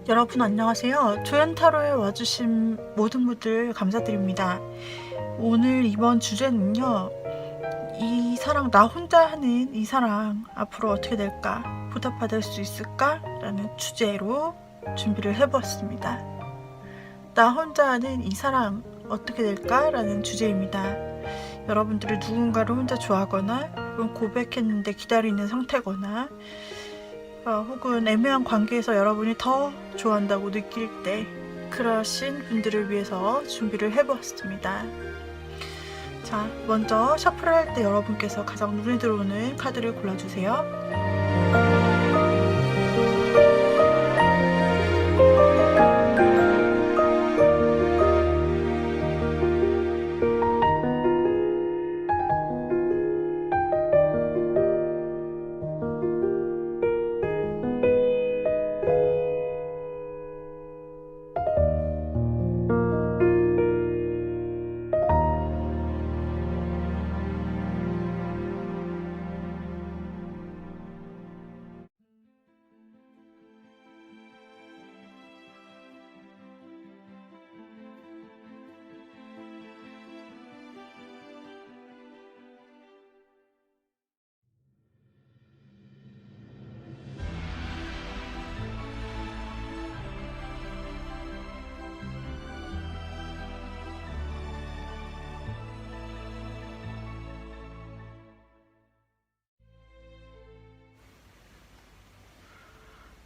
여러분 안녕하세요. 조연타로에 와주신 모든 분들 감사드립니다. 오늘 이번 주제는요. 이 사랑, 나 혼자 하는 이 사랑 앞으로 어떻게 될까? 보답받을 수 있을까? 라는 주제로 준비를 해보았습니다. 나 혼자 하는 이 사랑 어떻게 될까? 라는 주제입니다. 여러분들이 누군가를 혼자 좋아하거나 혹은 고백했는데 기다리는 상태거나 혹은 애매한 관계에서 여러분이 더 좋아한다고 느낄 때 그러신 분들을 위해서 준비를 해보았습니다. 자, 먼저 셔플을 할 때 여러분께서 가장 눈에 들어오는 카드를 골라주세요.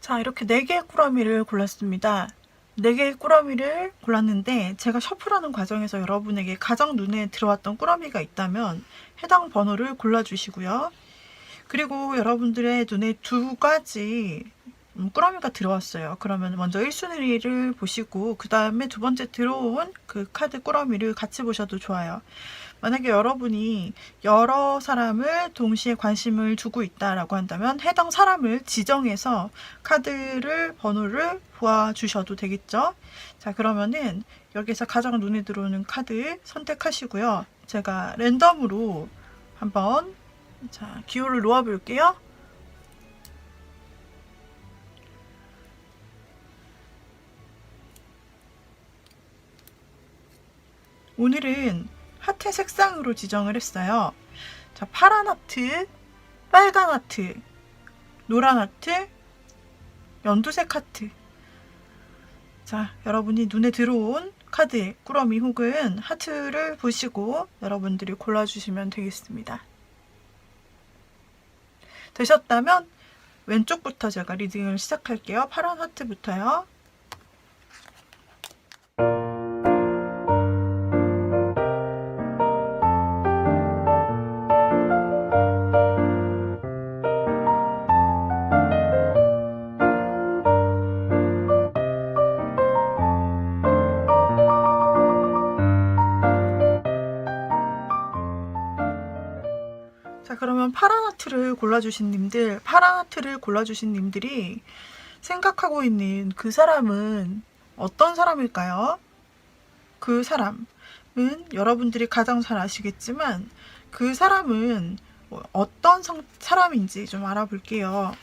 자, 이렇게 4개의 꾸러미를 골랐습니다. 4개의 꾸러미를 골랐는데 제가 셔플하는 과정에서 여러분에게 가장 눈에 들어왔던 꾸러미가 있다면 해당 번호를 골라주시고요. 그리고 여러분들의 눈에 2가지 꾸러미가 들어왔어요. 그러면 먼저 1순위를 보시고 그 다음에 2번째 들어온 그 카드 꾸러미를 같이 보셔도 좋아요. 만약에 여러분이 여러 사람을 동시에 관심을 두고 있다라고 한다면 해당 사람을 지정해서 카드를 번호를 보아주셔도 되겠죠. 자, 그러면은 여기서 가장 눈에 들어오는 카드 선택하시고요. 제가 랜덤으로 한번 기호를 놓아 볼게요. 오늘은 하트 색상으로 지정을 했어요. 자, 파란 하트, 빨간 하트, 노란 하트, 연두색 하트. 자, 여러분이 눈에 들어온 카드의 꾸러미 혹은 하트를 보시고 여러분들이 골라주시면 되겠습니다. 되셨다면 왼쪽부터 제가 리딩을 시작할게요. 파란 하트부터요. 자, 그러면 파란 하트를 골라주신 님들이 생각하고 있는 그 사람은 어떤 사람일까요? 그 사람은 여러분들이 가장 잘 아시겠지만 그 사람은 어떤 사람인지 좀 알아볼게요.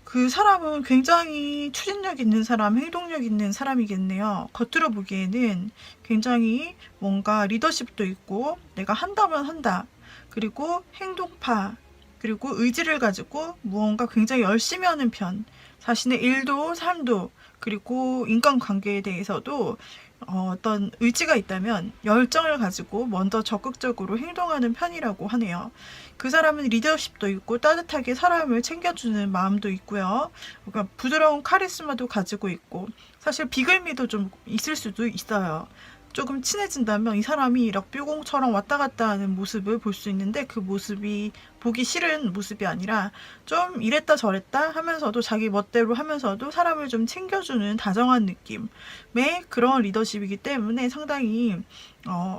그 사람은 굉장히 추진력 있는 사람, 행동력 있는 사람이겠네요. 겉으로 보기에는 굉장히 뭔가 리더십도 있고 내가 한다면 한다. 그리고 행동파, 그리고 의지를 가지고 무언가 굉장히 열심히 하는 편. 자신의 일도 삶도 그리고 인간관계에 대해서도 어떤 의지가 있다면 열정을 가지고 먼저 적극적으로 행동하는 편이라고 하네요. 그 사람은 리더십도 있고 따뜻하게 사람을 챙겨주는 마음도 있고요. 그러니까 부드러운 카리스마도 가지고 있고 사실 비글미도 좀 있을 수도 있어요. 조금 친해진다면 이 사람이 럭비공처럼 왔다 갔다 하는 모습을 볼 수 있는데 그 모습이 보기 싫은 모습이 아니라 좀 이랬다 저랬다 하면서도 자기 멋대로 하면서도 사람을 좀 챙겨주는 다정한 느낌의 그런 리더십이기 때문에 상당히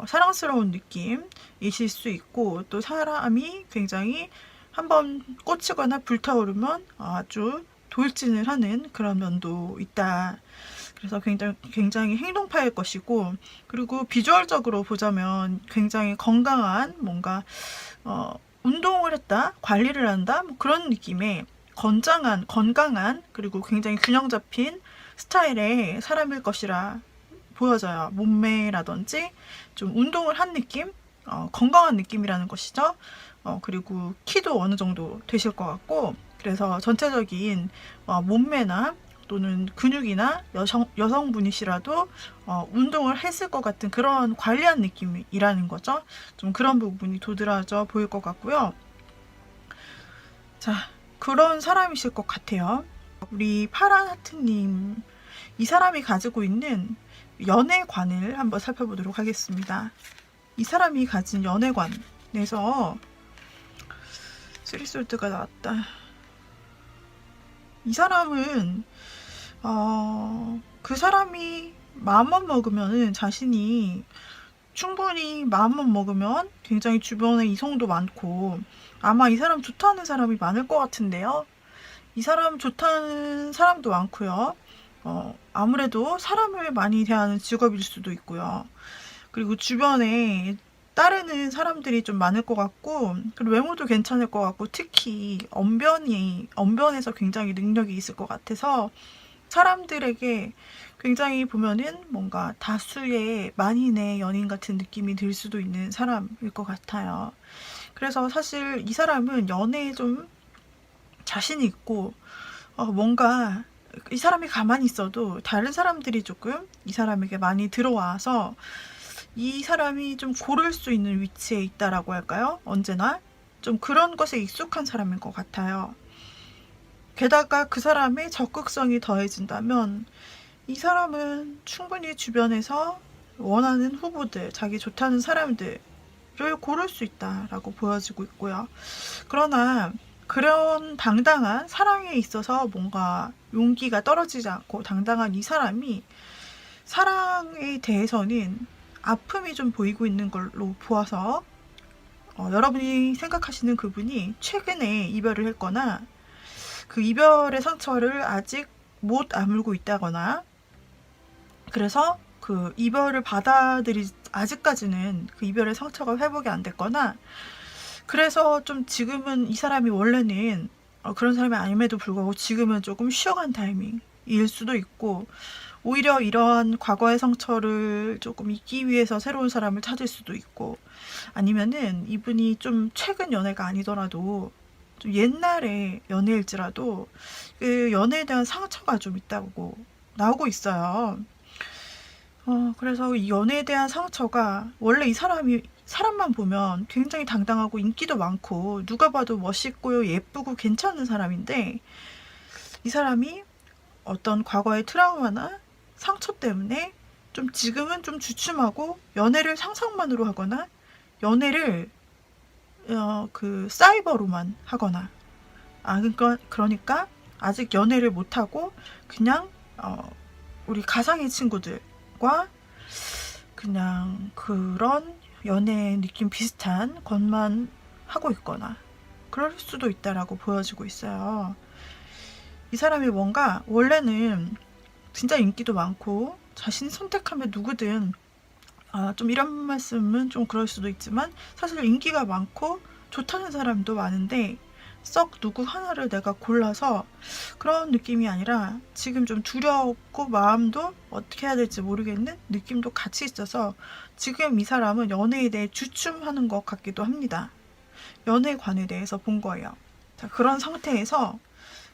사랑스러운 느낌이실 수 있고 또 사람이 굉장히 한번 꽂히거나 불타오르면 아주 돌진을 하는 그런 면도 있다. 그래서 굉장히 행동파일 것이고 그리고 비주얼적으로 보자면 굉장히 건강한 뭔가 운동을 했다, 관리를 한다 뭐 그런 느낌의 건강한 그리고 굉장히 균형 잡힌 스타일의 사람일 것이라 보여져요. 몸매라든지 좀 운동을 한 느낌, 건강한 느낌이라는 것이죠. 그리고 키도 어느 정도 되실 것 같고, 그래서 전체적인 몸매나 또는 근육이나 여성분이시라도 운동을 했을 것 같은 그런 관리한 느낌이라는 거죠. 좀 그런 부분이 도드라져 보일 것 같고요. 자, 그런 사람이실 것 같아요. 우리 파란 하트님, 이 사람이 가지고 있는 연애관을 한번 살펴보도록 하겠습니다. 이 사람이 가진 연애관에서 쓰리솔드가 나왔다. 이 사람은 그 사람이 마음만 먹으면은 자신이 충분히 마음만 먹으면 굉장히 주변에 이성도 많고 아마 이 사람 좋다는 사람이 많을 것 같은데요. 이 사람 좋다는 사람도 많고요. 아무래도 사람을 많이 대하는 직업일 수도 있고요. 그리고 주변에 따르는 사람들이 좀 많을 것 같고, 그리고 외모도 괜찮을 것 같고, 특히 언변에서 굉장히 능력이 있을 것 같아서 사람들에게 굉장히 보면은 뭔가 다수의 만인의 연인 같은 느낌이 들 수도 있는 사람일 것 같아요. 그래서 사실 이 사람은 연애에 좀 자신이 있고, 뭔가 이 사람이 가만히 있어도 다른 사람들이 조금 이 사람에게 많이 들어와서 이 사람이 좀 고를 수 있는 위치에 있다라고 할까요? 언제나 좀 그런 것에 익숙한 사람인 것 같아요. 게다가 그 사람의 적극성이 더해진다면 이 사람은 충분히 주변에서 원하는 후보들, 자기 좋다는 사람들을 고를 수 있다라고 보여지고 있고요. 그러나 그런 당당한 사랑에 있어서 뭔가 용기가 떨어지지 않고 당당한 이 사람이 사랑에 대해서는 아픔이 좀 보이고 있는 걸로 보아서 여러분이 생각하시는 그분이 최근에 이별을 했거나 그 이별의 상처를 아직 못 아물고 있다거나 그래서 그 이별을 아직까지는 그 이별의 상처가 회복이 안 됐거나 그래서 좀 지금은 이 사람이 원래는 그런 사람이 아님에도 불구하고 지금은 조금 쉬어간 타이밍일 수도 있고 오히려 이러한 과거의 상처를 조금 잊기 위해서 새로운 사람을 찾을 수도 있고 아니면은 이분이 좀 최근 연애가 아니더라도 좀 옛날에 연애일지라도 그 연애에 대한 상처가 좀 있다고 나오고 있어요. 그래서 이 연애에 대한 상처가 원래 이 사람만 보면 굉장히 당당하고 인기도 많고 누가 봐도 멋있고 예쁘고 괜찮은 사람인데 이 사람이 어떤 과거의 트라우마나 상처 때문에 좀 지금은 좀 주춤하고 연애를 상상만으로 하거나 연애를 그 사이버로만 하거나 그러니까 아직 연애를 못하고 그냥 우리 가상의 친구들과 그냥 그런 연애 느낌 비슷한 것만 하고 있거나 그럴 수도 있다라고 보여지고 있어요. 이 사람이 뭔가 원래는 진짜 인기도 많고 자신이 선택하면 누구든 좀 이런 말씀은 좀 그럴 수도 있지만 사실 인기가 많고 좋다는 사람도 많은데 썩 누구 하나를 내가 골라서 그런 느낌이 아니라 지금 좀 두렵고 마음도 어떻게 해야 될지 모르겠는 느낌도 같이 있어서 지금 이 사람은 연애에 대해 주춤하는 것 같기도 합니다. 연애관에 대해서 본 거예요. 자, 그런 상태에서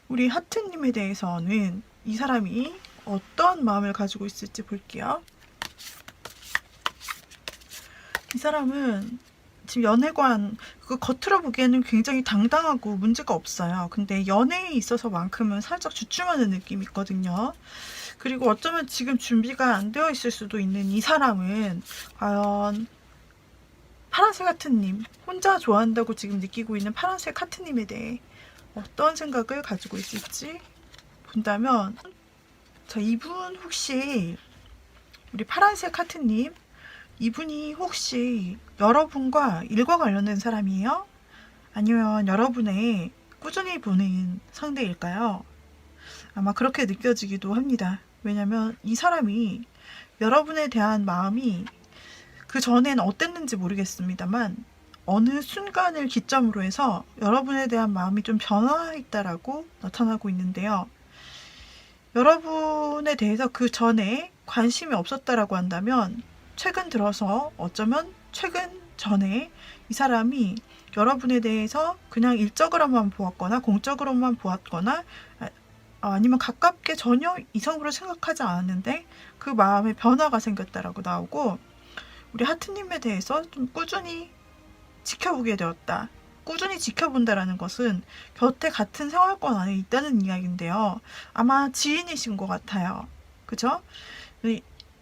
우리 하트님에 대해서는 이 사람이 어떤 마음을 가지고 있을지 볼게요. 이 사람은 지금 연애관 그 겉으로 보기에는 굉장히 당당하고 문제가 없어요. 근데 연애에 있어서만큼은 살짝 주춤하는 느낌이 있거든요. 그리고 어쩌면 지금 준비가 안 되어 있을 수도 있는 이 사람은 과연 파란색 하트님, 혼자 좋아한다고 지금 느끼고 있는 파란색 하트님에 대해 어떤 생각을 가지고 있을지 본다면 자, 이분 혹시 우리 파란색 하트님 이분이 혹시 여러분과 일과 관련된 사람이에요? 아니면 여러분의 꾸준히 보는 상대일까요? 아마 그렇게 느껴지기도 합니다. 왜냐면 이 사람이 여러분에 대한 마음이 그 전엔 어땠는지 모르겠습니다만 어느 순간을 기점으로 해서 여러분에 대한 마음이 좀 변화했다라고 나타나고 있는데요. 여러분에 대해서 그 전에 관심이 없었다라고 한다면 최근 들어서 어쩌면 최근 전에 이 사람이 여러분에 대해서 그냥 일적으로만 보았거나 공적으로만 보았거나 아니면 가깝게 전혀 이성으로 생각하지 않았는데 그 마음에 변화가 생겼다라고 나오고, 우리 하트님에 대해서 좀 꾸준히 지켜보게 되었다. 꾸준히 지켜본다라는 것은 곁에 같은 생활권 안에 있다는 이야기인데요. 아마 지인이신 것 같아요. 그죠?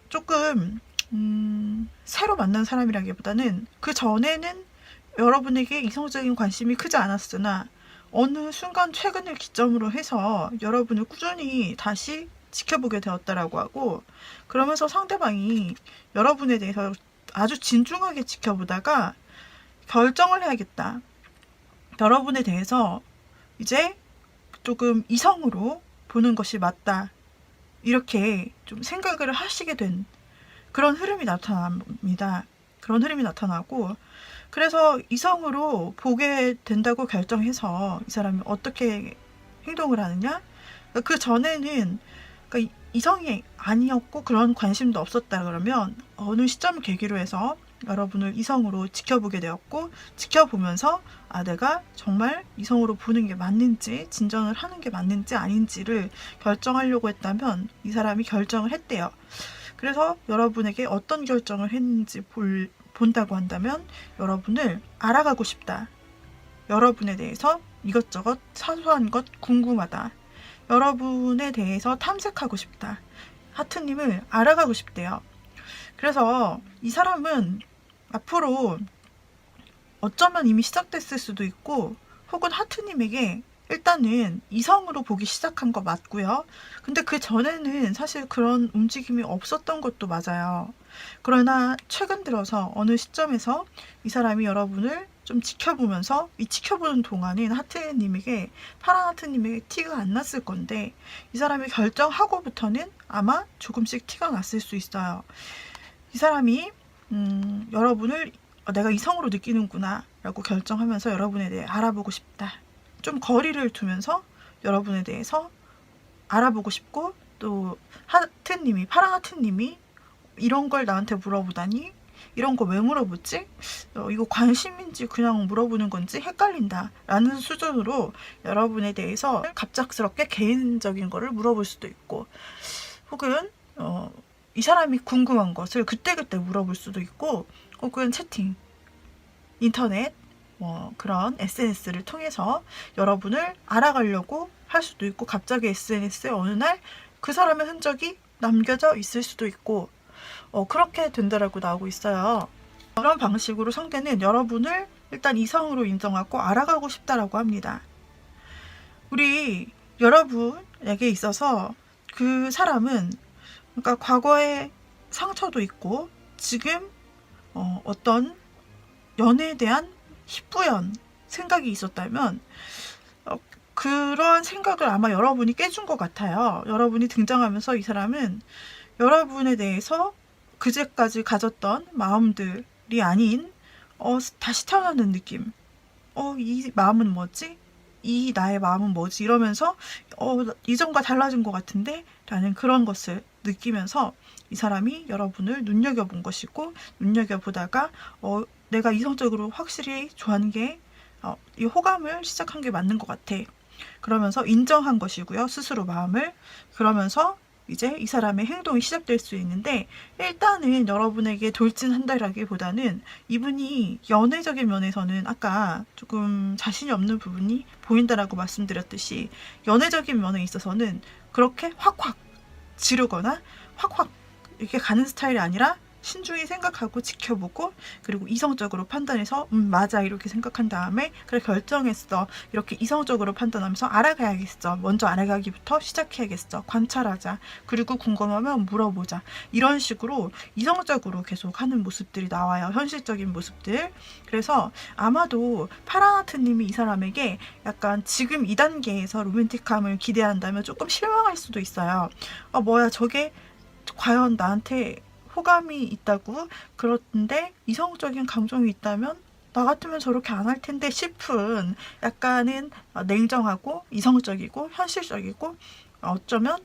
조금 새로 만난 사람이라기보다는 그 전에는 여러분에게 이성적인 관심이 크지 않았으나 어느 순간 최근을 기점으로 해서 여러분을 꾸준히 다시 지켜보게 되었다라고 하고, 그러면서 상대방이 여러분에 대해서 아주 진중하게 지켜보다가 결정을 해야겠다. 여러분에 대해서 이제 조금 이성으로 보는 것이 맞다. 이렇게 좀 생각을 하시게 된 그런 흐름이 나타납니다. 그런 흐름이 나타나고, 그래서 이성으로 보게 된다고 결정해서 이 사람이 어떻게 행동을 하느냐? 그 전에는 그러니까 이성이 아니었고 그런 관심도 없었다 그러면 어느 시점을 계기로 해서 여러분을 이성으로 지켜보게 되었고, 지켜보면서 내가 정말 이성으로 보는 게 맞는지, 진전을 하는 게 맞는지 아닌지를 결정하려고 했다면 이 사람이 결정을 했대요. 그래서 여러분에게 어떤 결정을 했는지 본다고 한다면 여러분을 알아가고 싶다. 여러분에 대해서 이것저것 사소한 것 궁금하다. 여러분에 대해서 탐색하고 싶다. 하트님을 알아가고 싶대요. 그래서 이 사람은 앞으로 어쩌면 이미 시작됐을 수도 있고, 혹은 하트님에게 일단은 이성으로 보기 시작한 거 맞고요. 근데 그 전에는 사실 그런 움직임이 없었던 것도 맞아요. 그러나 최근 들어서 어느 시점에서 이 사람이 여러분을 좀 지켜보면서, 이 지켜보는 동안인 하트님에게, 파란 하트님에게 티가 안 났을 건데 이 사람이 결정하고부터는 아마 조금씩 티가 났을 수 있어요. 이 사람이 여러분을 내가 이성으로 느끼는구나 라고 결정하면서 여러분에 대해 알아보고 싶다. 좀 거리를 두면서 여러분에 대해서 알아보고 싶고, 또 하트님이, 파란 하트님이 이런 걸 나한테 물어보다니, 이런 거 왜 물어보지? 이거 관심인지 그냥 물어보는 건지 헷갈린다 라는 수준으로 여러분에 대해서 갑작스럽게 개인적인 거를 물어볼 수도 있고, 혹은 이 사람이 궁금한 것을 그때그때 물어볼 수도 있고, 혹은 채팅, 인터넷, 그런 SNS를 통해서 여러분을 알아가려고 할 수도 있고, 갑자기 SNS에 어느 날 그 사람의 흔적이 남겨져 있을 수도 있고, 그렇게 된다라고 나오고 있어요. 그런 방식으로 상대는 여러분을 일단 이성으로 인정하고 알아가고 싶다라고 합니다. 우리 여러분에게 있어서 그 사람은, 그러니까 과거의 상처도 있고 지금 어떤 연애에 대한 희뿌연 생각이 있었다면 그런 생각을 아마 여러분이 깨준 것 같아요. 여러분이 등장하면서 이 사람은 여러분에 대해서 그제까지 가졌던 마음들이 아닌 다시 태어나는 느낌. 이 마음은 뭐지? 이 나의 마음은 뭐지? 이러면서 이전과 달라진 것 같은데? 라는 그런 것을 느끼면서 이 사람이 여러분을 눈여겨본 것이고, 눈여겨보다가 내가 이성적으로 확실히 좋아하는 게 이 호감을 시작한 게 맞는 것 같아. 그러면서 인정한 것이고요. 스스로 마음을. 그러면서 이제 이 사람의 행동이 시작될 수 있는데, 일단은 여러분에게 돌진한다라기보다는 이분이 연애적인 면에서는 아까 조금 자신이 없는 부분이 보인다라고 말씀드렸듯이, 연애적인 면에 있어서는 그렇게 확확 지르거나 확확 이렇게 가는 스타일이 아니라 신중히 생각하고 지켜보고, 그리고 이성적으로 판단해서 맞아 이렇게 생각한 다음에 그래 결정했어 이렇게 이성적으로 판단하면서 알아가야겠어, 먼저 알아가기부터 시작해야겠어, 관찰하자, 그리고 궁금하면 물어보자, 이런 식으로 이성적으로 계속 하는 모습들이 나와요. 현실적인 모습들. 그래서 아마도 파라나트님이 이 사람에게 약간 지금 이 단계에서 로맨틱함을 기대한다면 조금 실망할 수도 있어요. 뭐야 저게 과연 나한테 호감이 있다고? 그런데 이성적인 감정이 있다면 나 같으면 저렇게 안 할 텐데 싶은 약간은 냉정하고 이성적이고 현실적이고 어쩌면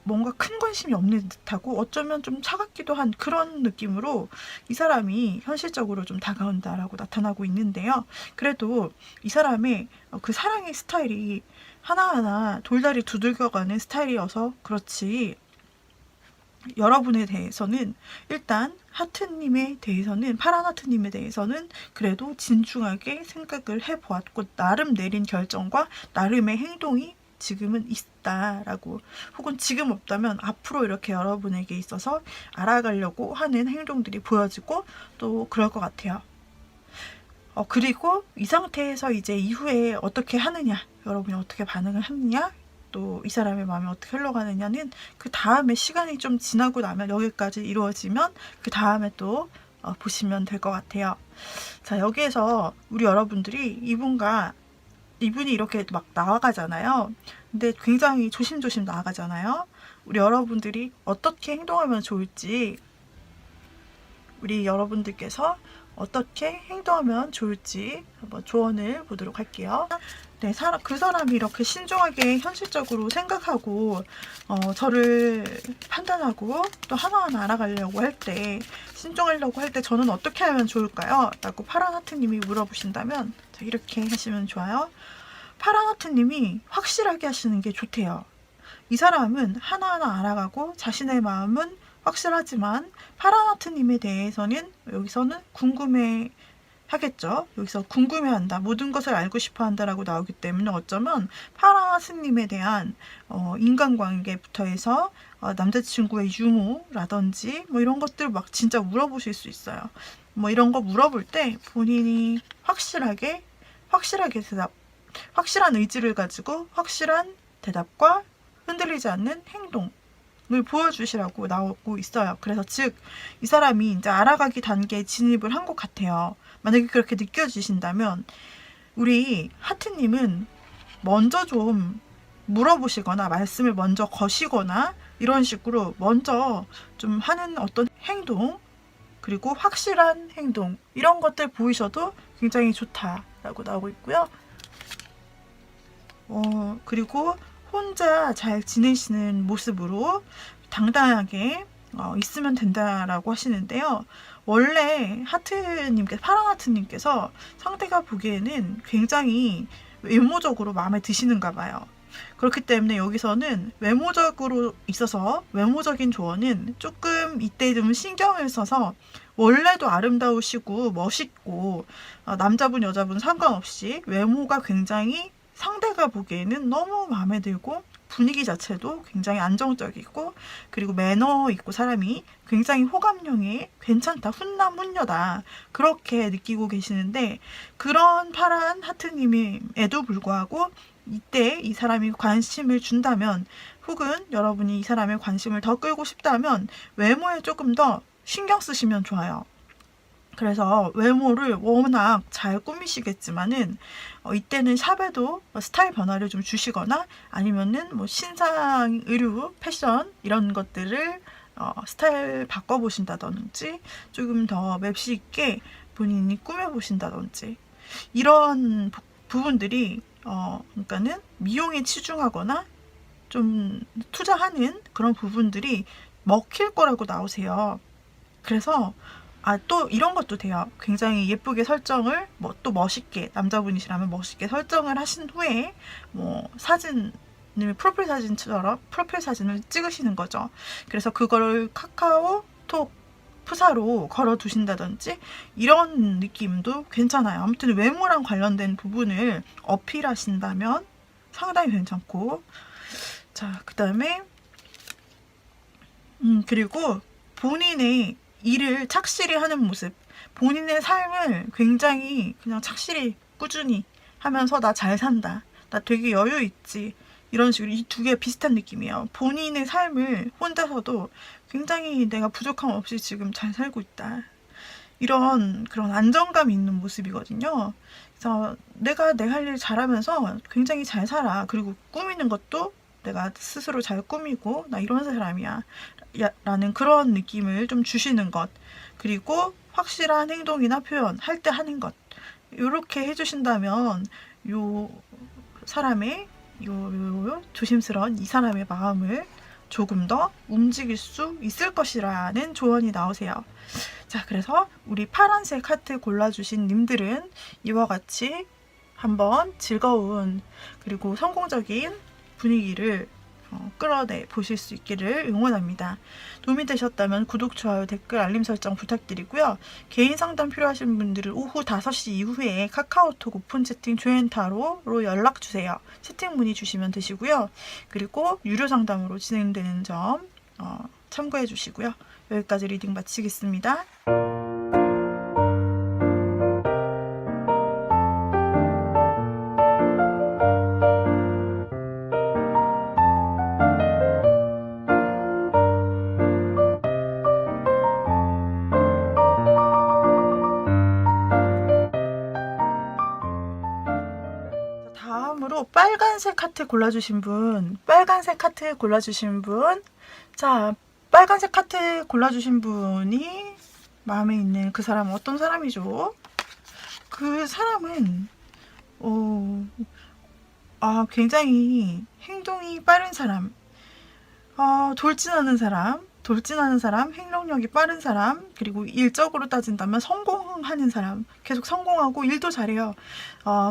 뭔가 큰 관심이 없는 듯하고 어쩌면 좀 차갑기도 한 그런 느낌으로 이 사람이 현실적으로 좀 다가온다라고 나타나고 있는데요. 그래도 이 사람의 그 사랑의 스타일이 하나하나 돌다리 두들겨가는 스타일이어서 그렇지, 여러분에 대해서는 일단 하트님에 대해서는, 파란 하트님에 대해서는 그래도 진중하게 생각을 해보았고 나름 내린 결정과 나름의 행동이 지금은 있다라고, 혹은 지금 없다면 앞으로 이렇게 여러분에게 있어서 알아가려고 하는 행동들이 보여지고 또 그럴 것 같아요. 그리고 이 상태에서 이제 이후에 어떻게 하느냐, 여러분이 어떻게 반응을 하느냐, 또 이 사람의 마음이 어떻게 흘러가느냐는 그 다음에 시간이 좀 지나고 나면, 여기까지 이루어지면 그 다음에 또 보시면 될 것 같아요. 자, 여기에서 우리 여러분들이 이분이 이렇게 막 나아가잖아요. 근데 굉장히 조심조심 나아가잖아요. 우리 여러분들이 어떻게 행동하면 좋을지, 우리 여러분들께서 어떻게 행동하면 좋을지 한번 조언을 보도록 할게요. 네, 그 사람이 이렇게 신중하게 현실적으로 생각하고 저를 판단하고 또 하나하나 알아가려고 할 때, 신중하려고 할 때 저는 어떻게 하면 좋을까요? 라고 파란 하트님이 물어보신다면 자, 이렇게 하시면 좋아요. 파란 하트님이 확실하게 하시는 게 좋대요. 이 사람은 하나하나 알아가고 자신의 마음은 확실하지만 파란 하트님에 대해서는 여기서는 궁금해 하겠죠. 여기서 궁금해한다, 모든 것을 알고 싶어한다 라고 나오기 때문에 어쩌면 파란 하트님에 대한 인간관계부터 해서 남자친구의 유무라든지 뭐 이런 것들 막 진짜 물어보실 수 있어요. 뭐 이런 거 물어볼 때 본인이 확실하게 확실한 의지를 가지고 확실한 대답과 흔들리지 않는 행동을 보여주시라고 나오고 있어요. 그래서 즉 이 사람이 이제 알아가기 단계에 진입을 한 것 같아요. 만약에 그렇게 느껴지신다면 우리 하트님은 먼저 좀 물어보시거나 말씀을 먼저 거시거나 이런 식으로 먼저 좀 하는 어떤 행동, 그리고 확실한 행동, 이런 것들 보이셔도 굉장히 좋다라고 나오고 있고요. 그리고 혼자 잘 지내시는 모습으로 당당하게 있으면 된다라고 하시는데요. 원래 파란 하트님께서 상대가 보기에는 굉장히 외모적으로 마음에 드시는가 봐요. 그렇기 때문에 여기서는 외모적으로 있어서 외모적인 조언은 조금 이때 좀 신경을 써서, 원래도 아름다우시고 멋있고 남자분 여자분 상관없이 외모가 굉장히 상대가 보기에는 너무 마음에 들고 분위기 자체도 굉장히 안정적이고, 그리고 매너 있고 사람이 굉장히 호감형이 괜찮다, 훈남 훈녀다, 그렇게 느끼고 계시는데, 그런 파란 하트님에도 불구하고 이때 이 사람이 관심을 준다면, 혹은 여러분이 이 사람의 관심을 더 끌고 싶다면 외모에 조금 더 신경 쓰시면 좋아요. 그래서 외모를 워낙 잘 꾸미시겠지만은 이때는 샵에도 스타일 변화를 좀 주시거나, 아니면은 뭐 신상, 의류, 패션 이런 것들을 스타일 바꿔보신다든지, 조금 더 맵시 있게 본인이 꾸며보신다든지, 이런 부분들이 그러니까는 미용에 치중하거나 좀 투자하는 그런 부분들이 먹힐 거라고 나오세요. 그래서 또 이런 것도 돼요. 굉장히 예쁘게 설정을 또 멋있게, 남자분이시라면 멋있게 설정을 하신 후에 뭐 사진을 프로필 사진을 찍으시는 거죠. 그래서 그거를 카카오톡 프사로 걸어 두신다든지 이런 느낌도 괜찮아요. 아무튼 외모랑 관련된 부분을 어필하신다면 상당히 괜찮고, 자, 그 다음에 그리고 본인의 일을 착실히 하는 모습, 본인의 삶을 굉장히 그냥 착실히 꾸준히 하면서 나 잘 산다, 나 되게 여유 있지, 이런 식으로 이 두 개 비슷한 느낌이에요. 본인의 삶을 혼자서도 굉장히 내가 부족함 없이 지금 잘 살고 있다, 이런 그런 안정감 있는 모습이거든요. 그래서 내가 내 할 일 잘하면서 굉장히 잘 살아, 그리고 꾸미는 것도 내가 스스로 잘 꾸미고 나 이런 사람이야, 라는 그런 느낌을 좀 주시는 것, 그리고 확실한 행동이나 표현 할 때 하는 것, 이렇게 해주신다면 요 사람의 요 조심스러운 이 사람의 마음을 조금 더 움직일 수 있을 것이라는 조언이 나오세요. 자, 그래서 우리 파란색 하트 골라주신 님들은 이와 같이 한번 즐거운 그리고 성공적인 분위기를 끌어내 보실 수 있기를 응원합니다. 도움이 되셨다면 구독, 좋아요, 댓글, 알림 설정 부탁드리고요. 개인 상담 필요하신 분들은 오후 5시 이후에 카카오톡 오픈 채팅 조앤타로로 연락주세요. 채팅 문의 주시면 되시고요. 그리고 유료 상담으로 진행되는 점 참고해 주시고요. 여기까지 리딩 마치겠습니다. 다음으로 빨간색 하트 골라주신 분, 자, 빨간색 하트 골라주신 분이 마음에 있는 그 사람은 어떤 사람이죠? 그 사람은 굉장히 행동이 빠른 사람, 돌진하는 사람, 행동력이 빠른 사람, 그리고 일적으로 따진다면 성공하는 사람, 계속 성공하고 일도 잘해요.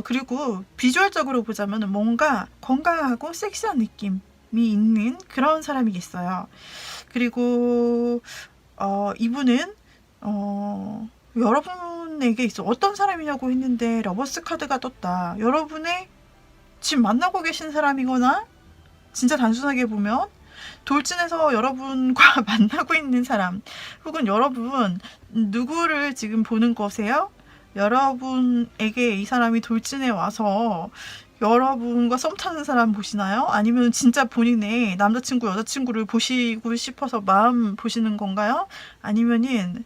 그리고 비주얼적으로 보자면 뭔가 건강하고 섹시한 느낌이 있는 그런 사람이겠어요. 그리고 이분은 여러분에게 있어 어떤 사람이냐고 했는데 러버스 카드가 떴다. 여러분의 지금 만나고 계신 사람이거나, 진짜 단순하게 보면 돌진해서 여러분과 만나고 있는 사람, 혹은 여러분 누구를 지금 보는 거세요? 여러분에게 이 사람이 돌진해 와서 여러분과 썸 타는 사람 보시나요? 아니면 진짜 본인의 남자친구, 여자친구를 보시고 싶어서 마음 보시는 건가요? 아니면은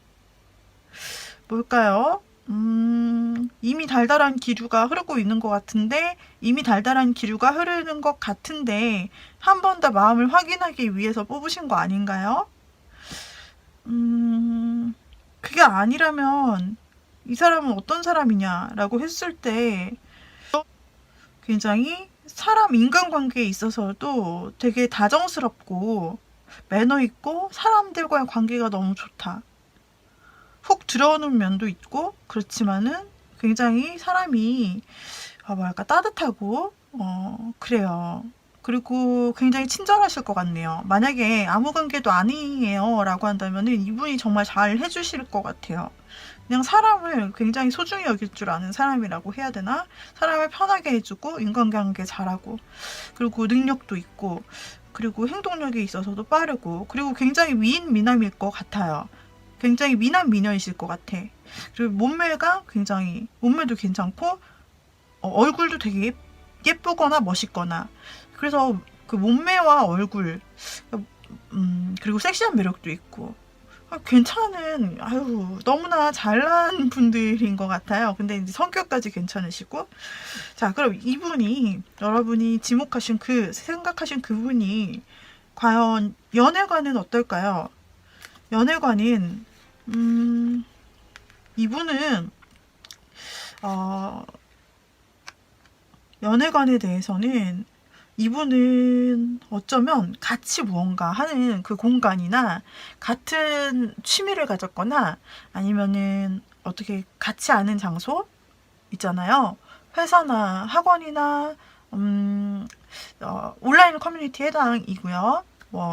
뭘까요? 이미 달달한 기류가 흐르고 있는 것 같은데, 한 번 더 마음을 확인하기 위해서 뽑으신 거 아닌가요? 그게 아니라면 이 사람은 어떤 사람이냐라고 했을 때 굉장히 인간관계에 있어서도 되게 다정스럽고 매너 있고 사람들과의 관계가 너무 좋다. 훅 들어오는 면도 있고, 그렇지만은 굉장히 사람이 따뜻하고 그래요. 그리고 굉장히 친절하실 것 같네요. 만약에 아무 관계도 아니에요 라고 한다면은 이분이 정말 잘 해주실 것 같아요. 그냥 사람을 굉장히 소중히 여길 줄 아는 사람이라고 해야 되나? 사람을 편하게 해주고 인간관계 잘하고, 그리고 능력도 있고, 그리고 행동력에 있어서도 빠르고, 그리고 굉장히 미인미남일 것 같아요. 굉장히 미남 미녀이실 것 같아. 그리고 몸매도 괜찮고, 얼굴도 되게 예쁘거나 멋있거나, 그래서 그 몸매와 얼굴, 그리고 섹시한 매력도 있고, 괜찮은, 너무나 잘난 분들인 것 같아요. 근데 이제 성격까지 괜찮으시고. 자, 그럼 이분이, 여러분이 생각하신 그분이 과연 연애관은 어떨까요? 연애관은 이분은 연애관에 대해서는 이분은 어쩌면 같이 무언가 하는 그 공간이나 같은 취미를 가졌거나, 아니면은 어떻게 같이 아는 장소 있잖아요. 회사나 학원이나 온라인 커뮤니티 해당이고요.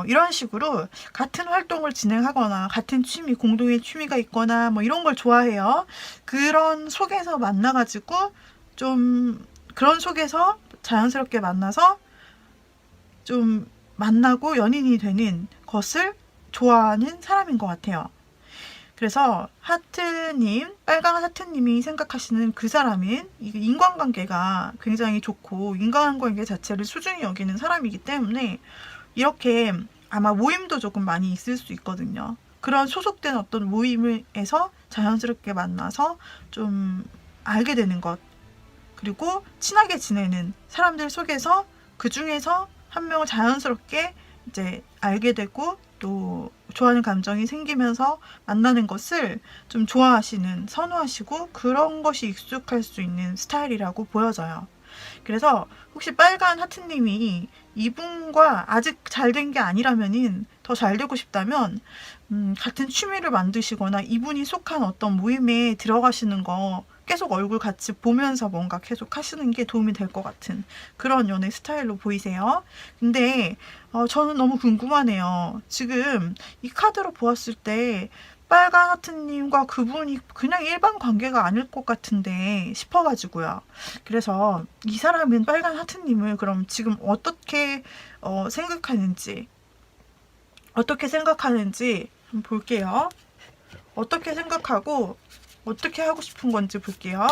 이런 식으로 같은 활동을 진행하거나 같은 공동의 취미가 있거나 이런 걸 좋아해요. 그런 속에서 만나가지고 그런 속에서 자연스럽게 만나서 좀 만나고 연인이 되는 것을 좋아하는 사람인 것 같아요. 그래서 빨간 하트님이 생각하시는 그 사람은 인간관계가 굉장히 좋고 인간관계 자체를 소중히 여기는 사람이기 때문에 이렇게 아마 모임도 조금 많이 있을 수 있거든요. 그런 소속된 어떤 모임에서 자연스럽게 만나서 좀 알게 되는 것, 그리고 친하게 지내는 사람들 속에서 그 중에서 한 명을 자연스럽게 이제 알게 되고 또 좋아하는 감정이 생기면서 만나는 것을 좀 좋아하시는, 선호하시고 그런 것이 익숙할 수 있는 스타일이라고 보여져요. 그래서 혹시 빨간 하트님이 이분과 아직 잘 된 게 아니라면은 더 잘 되고 싶다면 같은 취미를 만드시거나 이분이 속한 어떤 모임에 들어가시는 거 계속 얼굴 같이 보면서 뭔가 계속 하시는 게 도움이 될 것 같은 그런 연애 스타일로 보이세요. 근데 저는 너무 궁금하네요. 지금 이 카드로 보았을 때 빨간 하트님과 그분이 그냥 일반 관계가 아닐 것 같은데 싶어가지고요. 그래서 이 사람은 빨간 하트님을 그럼 지금 어떻게 생각하는지 한번 볼게요. 어떻게 생각하고 어떻게 하고 싶은 건지 볼게요.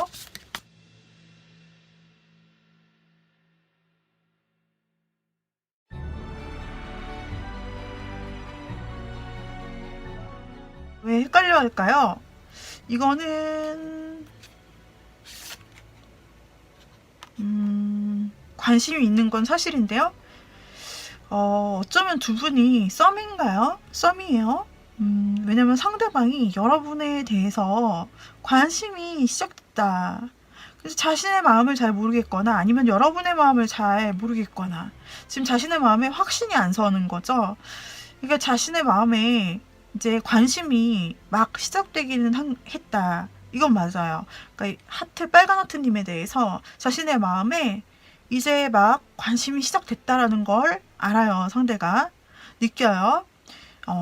왜 헷갈려 할까요? 이거는 관심이 있는 건 사실인데요. 어쩌면 두 분이 썸인가요? 썸이에요. 왜냐면 상대방이 여러분에 대해서 관심이 시작됐다. 그래서 자신의 마음을 잘 모르겠거나 아니면 여러분의 마음을 잘 모르겠거나 지금 자신의 마음에 확신이 안 서는 거죠. 그러니까 자신의 마음에 이제 관심이 막 시작되기는 했다. 이건 맞아요. 그러니까 빨간 하트님에 대해서 자신의 마음에 이제 막 관심이 시작됐다라는 걸 알아요. 상대가 느껴요.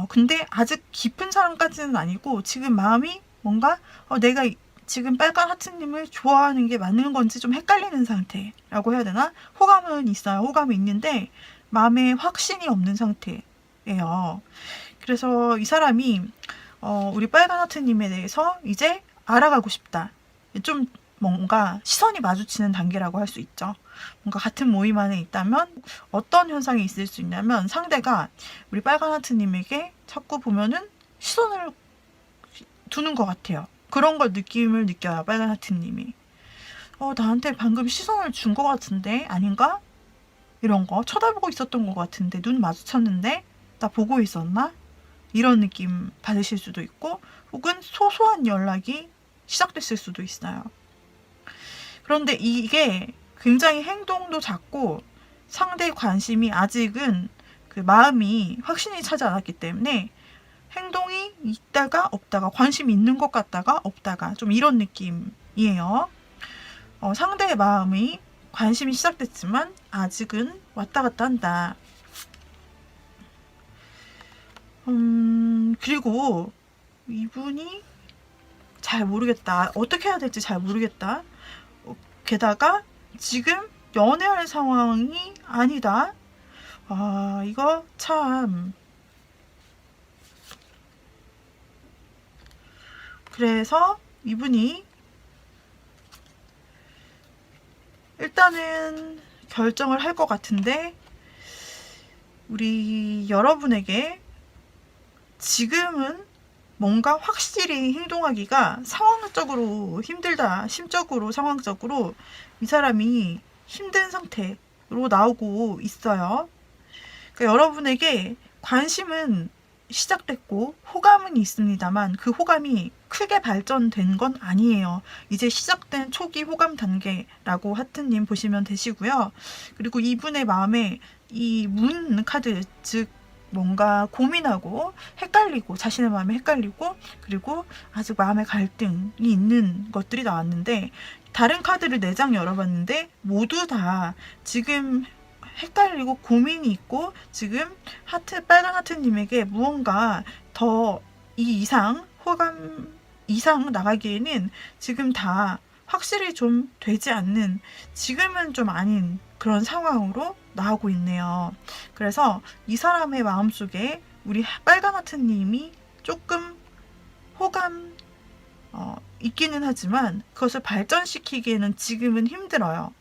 근데 아직 깊은 사랑까지는 아니고 지금 마음이 뭔가 내가 지금 빨간 하트님을 좋아하는 게 맞는 건지 좀 헷갈리는 상태라고 해야 되나? 호감은 있어요. 호감이 있는데 마음에 확신이 없는 상태예요. 그래서 이 사람이 우리 빨간 하트님에 대해서 이제 알아가고 싶다. 좀 뭔가 시선이 마주치는 단계라고 할 수 있죠. 뭔가 같은 모임 안에 있다면 어떤 현상이 있을 수 있냐면 상대가 우리 빨간 하트님에게 자꾸 보면은 시선을 두는 것 같아요. 그런 걸 느낌을 느껴요. 빨간 하트님이. 나한테 방금 시선을 준 것 같은데 아닌가? 이런 거 쳐다보고 있었던 것 같은데 눈 마주쳤는데 나 보고 있었나? 이런 느낌 받으실 수도 있고 혹은 소소한 연락이 시작됐을 수도 있어요. 그런데 이게 굉장히 행동도 작고 상대의 관심이 아직은 그 마음이 확신이 차지 않았기 때문에 행동이 있다가 없다가 관심이 있는 것 같다가 없다가 좀 이런 느낌이에요. 상대의 마음이 관심이 시작됐지만 아직은 왔다 갔다 한다. 그리고 이분이 잘 모르겠다. 어떻게 해야 될지 잘 모르겠다. 게다가 지금 연애할 상황이 아니다. 이거 참. 그래서 이분이 일단은 결정을 할 것 같은데 우리 여러분에게 지금은 뭔가 확실히 행동하기가 상황적으로 힘들다. 심적으로 상황적으로 이 사람이 힘든 상태로 나오고 있어요. 그러니까 여러분에게 관심은 시작됐고 호감은 있습니다만 그 호감이 크게 발전된 건 아니에요. 이제 시작된 초기 호감 단계라고 하트님 보시면 되시고요. 그리고 이분의 마음에 이 문 카드, 즉 뭔가 고민하고 헷갈리고 자신의 마음에 헷갈리고 그리고 아직 마음의 갈등이 있는 것들이 나왔는데 다른 카드를 4장 열어봤는데 모두 다 지금 헷갈리고 고민이 있고 지금 빨간 하트님에게 무언가 더 이 이상 호감 이상 나가기에는 지금 다 확실히 좀 되지 않는 지금은 좀 아닌 그런 상황으로 나오고 있네요. 그래서 이 사람의 마음속에 우리 빨간 하트님이 조금 호감 있기는 하지만 그것을 발전시키기에는 지금은 힘들어요.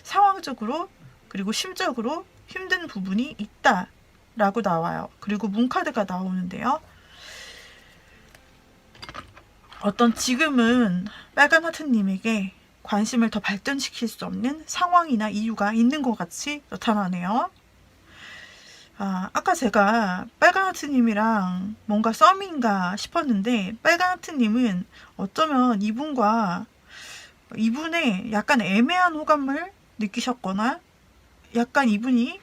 상황적으로 그리고 심적으로 힘든 부분이 있다라고 나와요. 그리고 문카드가 나오는데요. 어떤 지금은 빨간 하트님에게 관심을 더 발전시킬 수 없는 상황이나 이유가 있는 것 같이 나타나네요. 아까 제가 빨간하트님이랑 뭔가 썸인가 싶었는데, 빨간하트님은 어쩌면 이분의 약간 애매한 호감을 느끼셨거나, 약간 이분이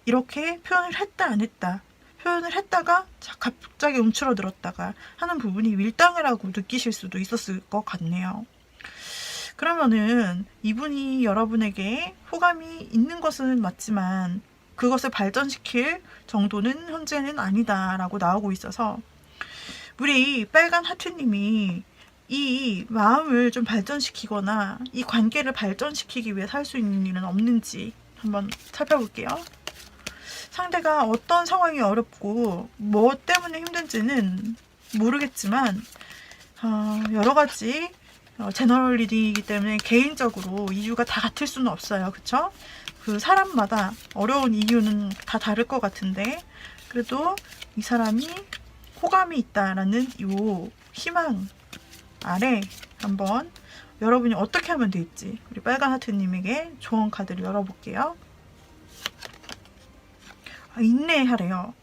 이렇게 표현을 했다 안 했다, 표현을 했다가 갑자기 움츠러들었다가 하는 부분이 밀당이라고 느끼실 수도 있었을 것 같네요. 그러면은 이분이 여러분에게 호감이 있는 것은 맞지만 그것을 발전시킬 정도는 현재는 아니다라고 나오고 있어서, 우리 빨간 하트님이 이 마음을 좀 발전시키거나 이 관계를 발전시키기 위해 할 수 있는 일은 없는지 한번 살펴볼게요. 상대가 어떤 상황이 어렵고 뭐 때문에 힘든지는 모르겠지만, 여러 가지 제너럴 리딩이기 때문에 개인적으로 이유가 다 같을 수는 없어요. 그쵸? 그 사람마다 어려운 이유는 다 다를 것 같은데, 그래도 이 사람이 호감이 있다라는 이 희망 아래 한번 여러분이 어떻게 하면 될지 우리 빨간 하트님에게 조언 카드를 열어볼게요. 인내하래요.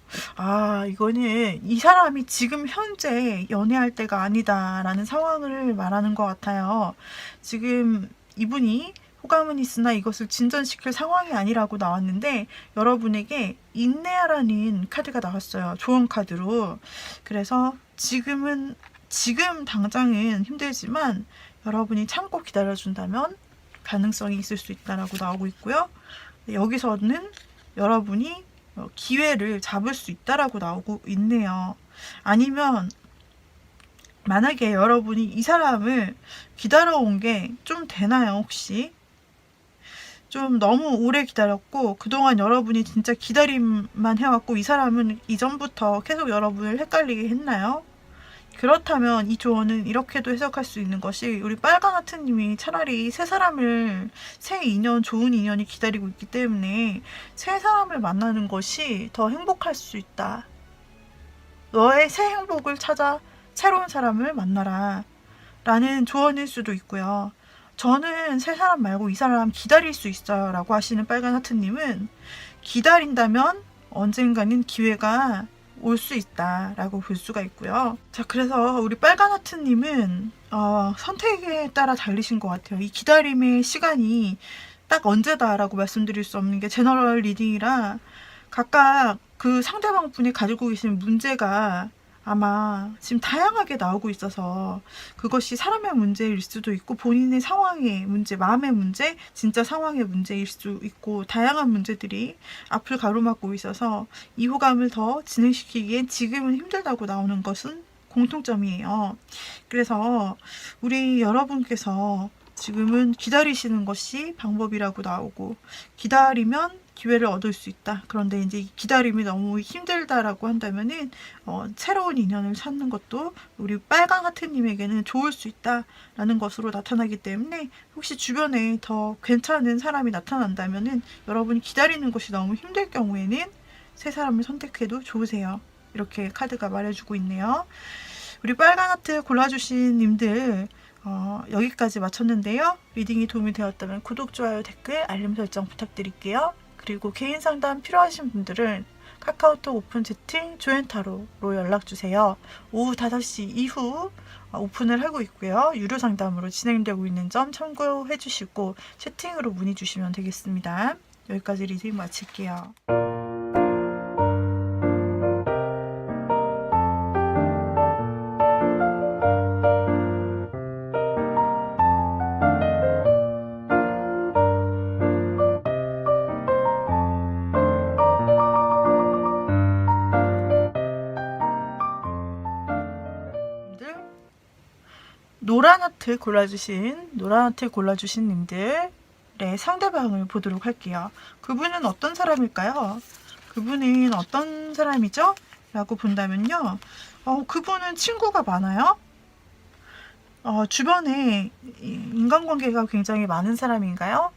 이거는 이 사람이 지금 현재 연애할 때가 아니다라는 상황을 말하는 것 같아요. 지금 이분이 호감은 있으나 이것을 진전시킬 상황이 아니라고 나왔는데, 여러분에게 인내하라는 카드가 나왔어요. 조언 카드로. 그래서 지금 당장은 힘들지만 여러분이 참고 기다려준다면 가능성이 있을 수 있다라고 나오고 있고요. 여기서는 여러분이 기회를 잡을 수 있다라고 나오고 있네요. 아니면 만약에 여러분이 이 사람을 기다려온 게 좀 되나요, 혹시? 좀 너무 오래 기다렸고 그동안 여러분이 진짜 기다림만 해왔고 이 사람은 이전부터 계속 여러분을 헷갈리게 했나요? 그렇다면 이 조언은 이렇게도 해석할 수 있는 것이, 우리 빨간 하트님이 차라리 새 인연, 좋은 인연이 기다리고 있기 때문에 새 사람을 만나는 것이 더 행복할 수 있다. 너의 새 행복을 찾아 새로운 사람을 만나라 라는 조언일 수도 있고요. 저는 새 사람 말고 이 사람 기다릴 수 있어요 라고 하시는 빨간 하트님은, 기다린다면 언젠가는 기회가 올 수 있다라고 볼 수가 있고요. 자, 그래서 우리 빨간 하트님은 선택에 따라 달리신 것 같아요. 이 기다림의 시간이 딱 언제다라고 말씀드릴 수 없는 게 제너럴 리딩이라, 각각 그 상대방 분이 가지고 계신 문제가 아마 지금 다양하게 나오고 있어서 그것이 사람의 문제일 수도 있고 본인의 상황의 문제, 마음의 문제, 진짜 상황의 문제일 수 있고 다양한 문제들이 앞을 가로막고 있어서 이 호감을 더 진행시키기엔 지금은 힘들다고 나오는 것은 공통점이에요. 그래서 우리 여러분께서 지금은 기다리시는 것이 방법이라고 나오고, 기다리면 기회를 얻을 수 있다. 그런데 이제 기다림이 너무 힘들다라고 한다면은 새로운 인연을 찾는 것도 우리 빨강 하트님에게는 좋을 수 있다라는 것으로 나타나기 때문에, 혹시 주변에 더 괜찮은 사람이 나타난다면은 여러분이 기다리는 것이 너무 힘들 경우에는 새 사람을 선택해도 좋으세요. 이렇게 카드가 말해주고 있네요. 우리 빨간 하트 골라주신 님들 여기까지 마쳤는데요. 리딩이 도움이 되었다면 구독, 좋아요, 댓글, 알림 설정 부탁드릴게요. 그리고 개인 상담 필요하신 분들은 카카오톡 오픈 채팅 조앤타로로 연락주세요. 오후 5시 이후 오픈을 하고 있고요. 유료 상담으로 진행되고 있는 점 참고해 주시고 채팅으로 문의 주시면 되겠습니다. 여기까지 리딩 마칠게요. 노란 하트 골라주신 님들의 상대방을 보도록 할게요. 그분은 어떤 사람일까요? 그분은 어떤 사람이죠? 라고 본다면요. 그분은 친구가 많아요. 주변에 인간관계가 굉장히 많은 사람인가요?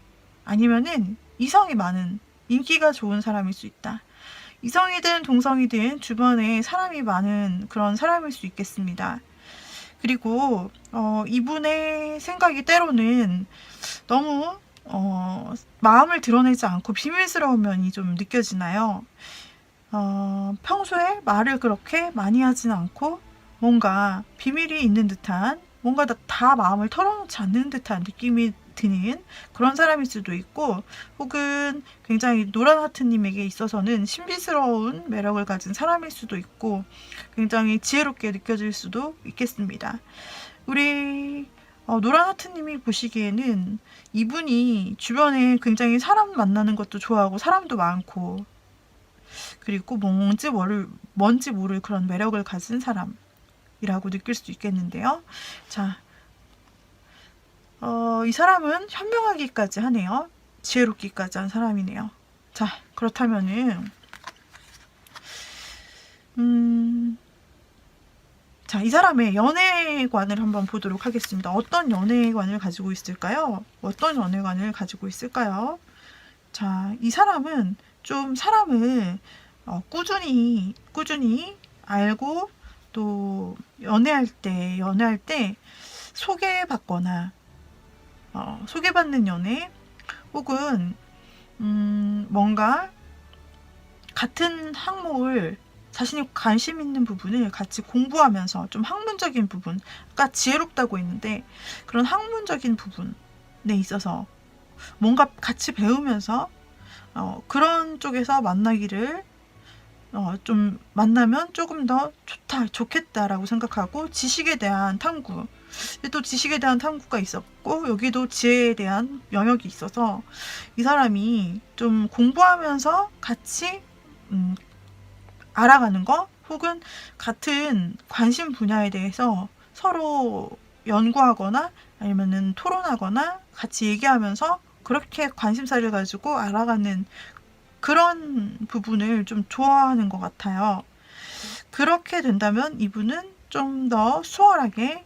아니면은 이성이 많은, 인기가 좋은 사람일 수 있다. 이성이든 동성이든 주변에 사람이 많은 그런 사람일 수 있겠습니다. 그리고 이분의 생각이 때로는 너무 마음을 드러내지 않고 비밀스러운 면이 좀 느껴지나요? 평소에 말을 그렇게 많이 하진 않고 뭔가 비밀이 있는 듯한, 뭔가 다 마음을 털어놓지 않는 듯한 느낌이 드는 그런 사람일 수도 있고, 혹은 굉장히 노란하트님에게 있어서는 신비스러운 매력을 가진 사람일 수도 있고, 굉장히 지혜롭게 느껴질 수도 있겠습니다. 우리 노란하트님이 보시기에는 이분이 주변에 굉장히 사람 만나는 것도 좋아하고 사람도 많고, 그리고 뭔지 모를 그런 매력을 가진 사람이라고 느낄 수 있겠는데요. 자, 이 사람은 현명하기까지 하네요. 지혜롭기까지 한 사람이네요. 자, 그렇다면은 자, 이 사람의 연애관을 한번 보도록 하겠습니다. 어떤 연애관을 가지고 있을까요? 어떤 연애관을 가지고 있을까요? 자, 이 사람은 좀 사람을 꾸준히 알고, 또 연애할 때 소개받거나 소개받는 연애, 혹은 뭔가 같은 항목을, 자신이 관심 있는 부분을 같이 공부하면서 좀 학문적인 부분, 아까 지혜롭다고 했는데 그런 학문적인 부분에 있어서 뭔가 같이 배우면서 그런 쪽에서 만나기를 좀 만나면 조금 더 좋겠다라고 생각하고, 지식에 대한 탐구, 또 지식에 대한 탐구가 있었고, 여기도 지혜에 대한 영역이 있어서 이 사람이 좀 공부하면서 같이 알아가는 거, 혹은 같은 관심 분야에 대해서 서로 연구하거나 아니면은 토론하거나 같이 얘기하면서 그렇게 관심사를 가지고 알아가는 그런 부분을 좀 좋아하는 것 같아요. 그렇게 된다면 이분은 좀 더 수월하게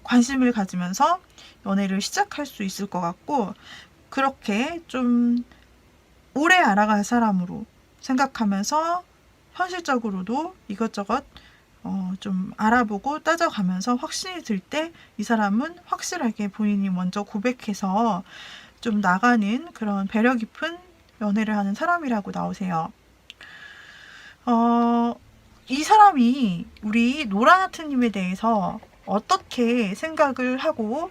관심을 가지면서 연애를 시작할 수 있을 것 같고, 그렇게 좀 오래 알아갈 사람으로 생각하면서 현실적으로도 이것저것 좀 알아보고 따져가면서 확신이 들 때 이 사람은 확실하게 본인이 먼저 고백해서 좀 나가는 그런 배려 깊은 연애를 하는 사람이라고 나오세요. 이 사람이 우리 노란하트님에 대해서 어떻게 생각을 하고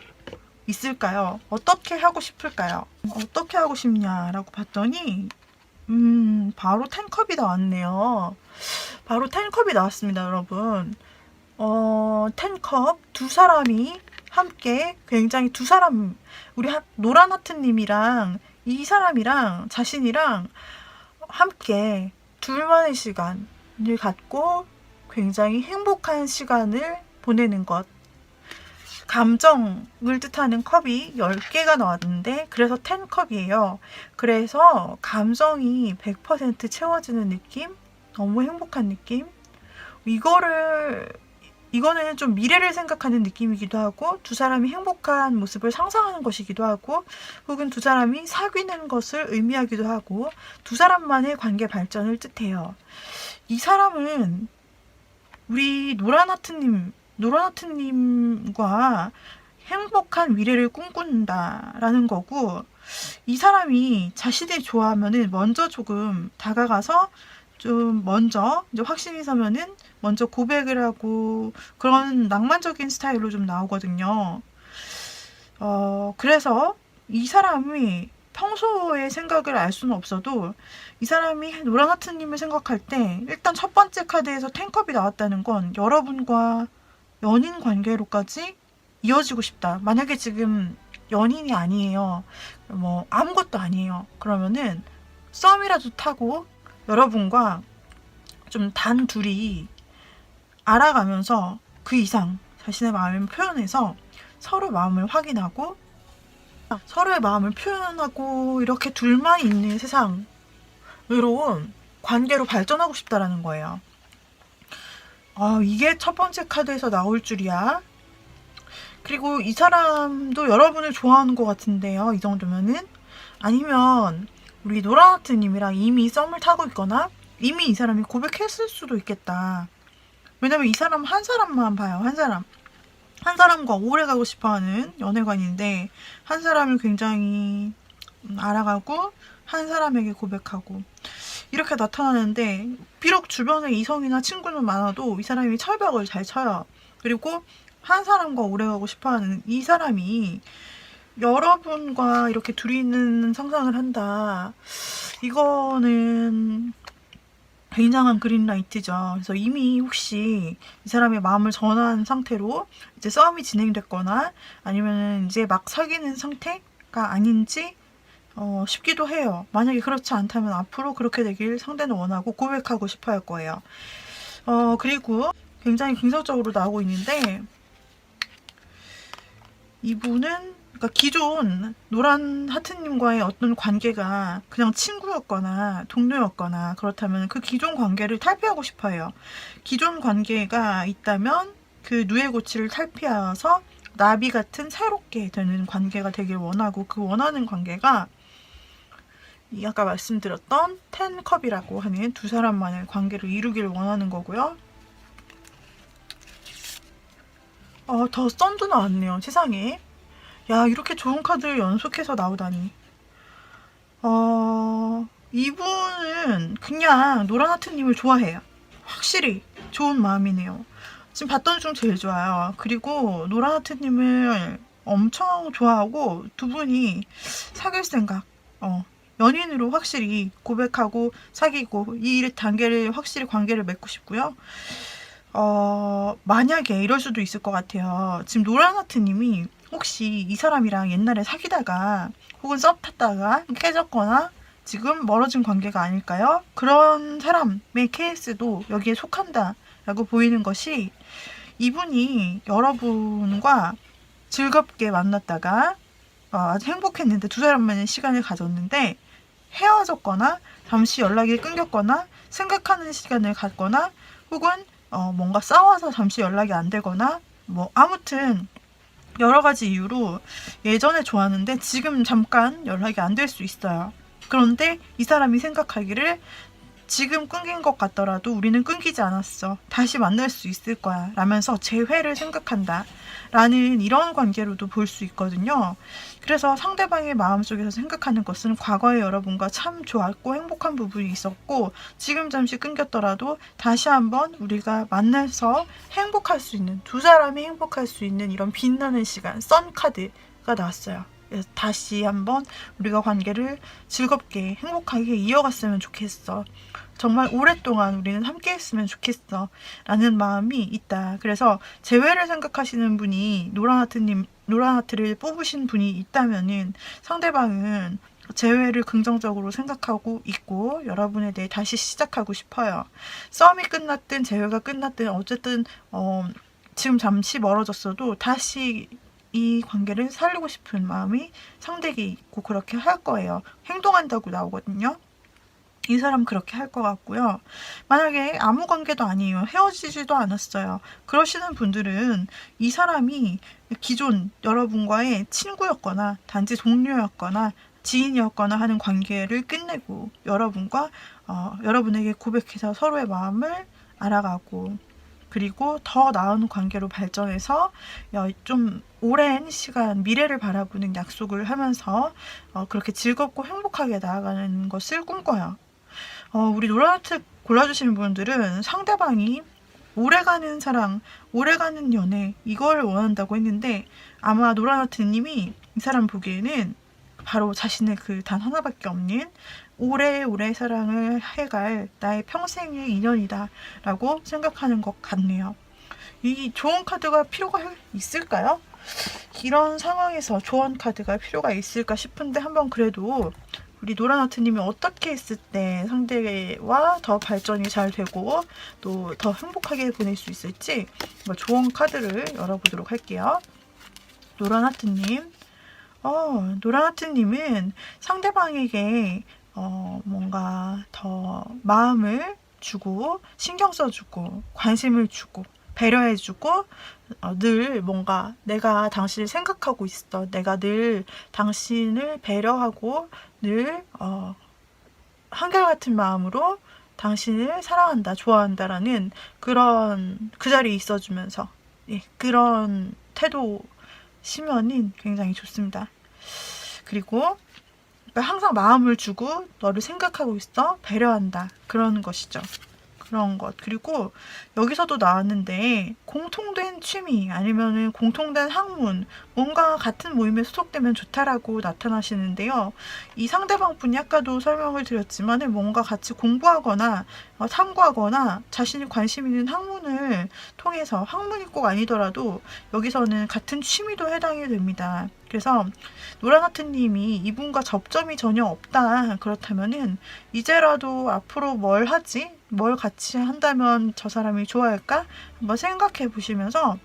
있을까요? 어떻게 하고 싶을까요? 어떻게 하고 싶냐라고 봤더니 바로 10컵이 나왔네요. 바로 10컵이 나왔습니다, 여러분. 10컵, 두 사람이 함께 굉장히 우리 노란하트님이랑 이 사람이랑 자신이랑 함께 둘만의 시간을 갖고 굉장히 행복한 시간을 보내는 것. 감정을 뜻하는 컵이 10개가 나왔는데, 그래서 10컵이에요. 그래서 감정이 100% 채워지는 느낌? 너무 행복한 느낌? 이거는 좀 미래를 생각하는 느낌이기도 하고, 두 사람이 행복한 모습을 상상하는 것이기도 하고, 혹은 두 사람이 사귀는 것을 의미하기도 하고, 두 사람만의 관계 발전을 뜻해요. 이 사람은 우리 노란하트님과 행복한 미래를 꿈꾼다라는 거고, 이 사람이 자신이 좋아하면은 먼저 조금 다가가서 좀 먼저 이제 확신이 서면은 먼저 고백을 하고, 그런 낭만적인 스타일로 좀 나오거든요. 그래서 이 사람이 평소의 생각을 알 수는 없어도 이 사람이 노란하트님을 생각할 때 일단 첫 번째 카드에서 10컵이 나왔다는 건 여러분과 연인 관계로까지 이어지고 싶다. 만약에 지금 연인이 아니에요. 뭐 아무것도 아니에요. 그러면은 썸이라도 타고 여러분과 좀 단둘이 알아가면서 그 이상 자신의 마음을 표현해서 서로 마음을 확인하고, 서로의 마음을 표현하고 이렇게 둘만 있는 세상, 외로운 관계로 발전하고 싶다라는 거예요. 이게 첫 번째 카드에서 나올 줄이야. 그리고 이 사람도 여러분을 좋아하는 것 같은데요. 이 정도면은. 아니면 우리 노란하트님이랑 이미 썸을 타고 있거나 이미 이 사람이 고백했을 수도 있겠다. 왜냐면 이 사람 한 사람만 봐요. 한 사람과 오래 가고 싶어하는 연애관인데, 한 사람을 굉장히 알아가고 한 사람에게 고백하고, 이렇게 나타나는데 비록 주변에 이성이나 친구는 많아도 이 사람이 철벽을 잘 쳐요. 그리고 한 사람과 오래가고 싶어하는 이 사람이 여러분과 이렇게 둘이 있는 상상을 한다. 이거는 굉장한 그린라이트죠. 그래서 이미 혹시 이 사람의 마음을 전한 상태로 이제 싸움이 진행됐거나 아니면 이제 막 사귀는 상태가 아닌지 싶기도 해요. 만약에 그렇지 않다면 앞으로 그렇게 되길 상대는 원하고 고백하고 싶어 할 거예요. 그리고 굉장히 긍정적으로 나오고 있는데 이분은 그러니까 기존 노란 하트님과의 어떤 관계가 그냥 친구였거나 동료였거나 그렇다면 그 기존 관계를 탈피하고 싶어요. 기존 관계가 있다면 그 누에고치를 탈피하여서 나비 같은 새롭게 되는 관계가 되길 원하고 그 원하는 관계가 이 아까 말씀드렸던 10컵이라고 하는 두 사람만의 관계를 이루길 원하는 거고요. 더 썬도 나왔네요. 세상에. 야, 이렇게 좋은 카드를 연속해서 나오다니. 이분은 그냥 노란하트님을 좋아해요. 확실히 좋은 마음이네요. 지금 봤던 중 제일 좋아요. 그리고 노란하트님을 엄청 좋아하고 두 분이 사귈 생각, 연인으로 확실히 고백하고 사귀고 이 단계를 확실히 관계를 맺고 싶고요. 만약에 이럴 수도 있을 것 같아요. 지금 노란하트님이 혹시 이 사람이랑 옛날에 사귀다가 혹은 썸 탔다가 깨졌거나 지금 멀어진 관계가 아닐까요? 그런 사람의 케이스도 여기에 속한다 라고 보이는 것이 이분이 여러분과 즐겁게 만났다가 아주 행복했는데 두 사람만의 시간을 가졌는데 헤어졌거나 잠시 연락이 끊겼거나 생각하는 시간을 갖거나 혹은 뭔가 싸워서 잠시 연락이 안 되거나 뭐 아무튼 여러 가지 이유로 예전에 좋았는데 지금 잠깐 연락이 안 될 수 있어요. 그런데 이 사람이 생각하기를 지금 끊긴 것 같더라도 우리는 끊기지 않았어. 다시 만날 수 있을 거야. 라면서 재회를 생각한다. 라는 이런 관계로도 볼 수 있거든요. 그래서 상대방의 마음속에서 생각하는 것은 과거의 여러분과 참 좋았고 행복한 부분이 있었고 지금 잠시 끊겼더라도 다시 한번 우리가 만나서 행복할 수 있는 두 사람이 행복할 수 있는 이런 빛나는 시간 썬카드가 나왔어요. 그래서 다시 한번 우리가 관계를 즐겁게 행복하게 이어갔으면 좋겠어. 정말 오랫동안 우리는 함께 했으면 좋겠어. 라는 마음이 있다. 그래서 재회를 생각하시는 분이 노란하트를 뽑으신 분이 있다면은 상대방은 재회를 긍정적으로 생각하고 있고 여러분에 대해 다시 시작하고 싶어요. 싸움이 끝났든 재회가 끝났든 어쨌든 지금 잠시 멀어졌어도 다시 이 관계를 살리고 싶은 마음이 상대에게 있고 그렇게 할 거예요. 행동한다고 나오거든요. 이 사람 그렇게 할 것 같고요. 만약에 아무 관계도 아니에요. 헤어지지도 않았어요. 그러시는 분들은 이 사람이 기존 여러분과의 친구였거나 단지 동료였거나 지인이었거나 하는 관계를 끝내고 여러분과 여러분에게 고백해서 서로의 마음을 알아가고 그리고 더 나은 관계로 발전해서 좀 오랜 시간 미래를 바라보는 약속을 하면서 그렇게 즐겁고 행복하게 나아가는 것을 꿈꿔요. 우리 노란하트 골라주시는 분들은 상대방이 오래가는 사랑, 오래가는 연애 이걸 원한다고 했는데 아마 노란하트님이 이 사람 보기에는 바로 자신의 그 단 하나밖에 없는 오래오래 사랑을 해갈 나의 평생의 인연이다 라고 생각하는 것 같네요. 이 조언 카드가 필요가 있을까요? 이런 상황에서 조언 카드가 필요가 있을까 싶은데 한번 그래도 우리 노란하트님이 어떻게 했을 때 상대와 더 발전이 잘 되고 또 더 행복하게 보낼 수 있을지 조언 카드를 열어보도록 할게요. 노란하트님, 노란하트님은 상대방에게 뭔가 더 마음을 주고 신경 써주고 관심을 주고 배려해주고 늘 뭔가 내가 당신을 생각하고 있어. 내가 늘 당신을 배려하고 늘 한결같은 마음으로 당신을 사랑한다, 좋아한다라는 그런 그 자리에 있어주면서 그런 태도 시면은 굉장히 좋습니다. 그리고 그러니까 항상 마음을 주고 너를 생각하고 있어. 배려한다. 그런 것이죠. 그런 것. 그리고 여기서도 나왔는데 공통된 취미 아니면은 공통된 학문 뭔가 같은 모임에 소속되면 좋다라고 나타나시는데요. 이 상대방 분이 아까도 설명을 드렸지만 뭔가 같이 공부하거나 탐구하거나 자신이 관심 있는 학문을 통해서 학문이 꼭 아니더라도 여기서는 같은 취미도 해당이 됩니다. 그래서 노란하트님이 이분과 접점이 전혀 없다. 그렇다면은 이제라도 앞으로 뭘 하지? 뭘 같이 한다면 저 사람이 좋아할까? 한번 생각해 보시면서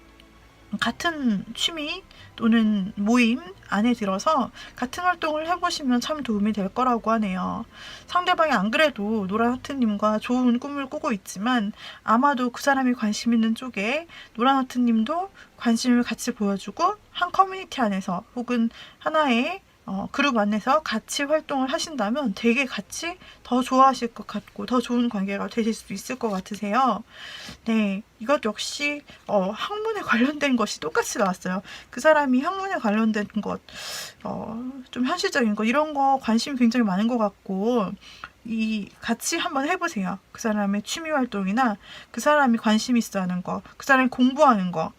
같은 취미 또는 모임 안에 들어서 같은 활동을 해보시면 참 도움이 될 거라고 하네요. 상대방이 안 그래도 노란하트님과 좋은 꿈을 꾸고 있지만 아마도 그 사람이 관심 있는 쪽에 노란하트님도 관심을 같이 보여주고 한 커뮤니티 안에서 혹은 하나의 그룹 안에서 같이 활동을 하신다면 되게 같이 더 좋아하실 것 같고 더 좋은 관계가 되실 수 있을 것 같으세요. 네, 이것 역시 학문에 관련된 것이 똑같이 나왔어요. 그 사람이 학문에 관련된 것, 좀 현실적인 거 이런 거 관심이 굉장히 많은 것 같고 같이 한번 해보세요. 그 사람의 취미 활동이나 그 사람이 관심 있어 하는 거, 그 사람이 공부하는 거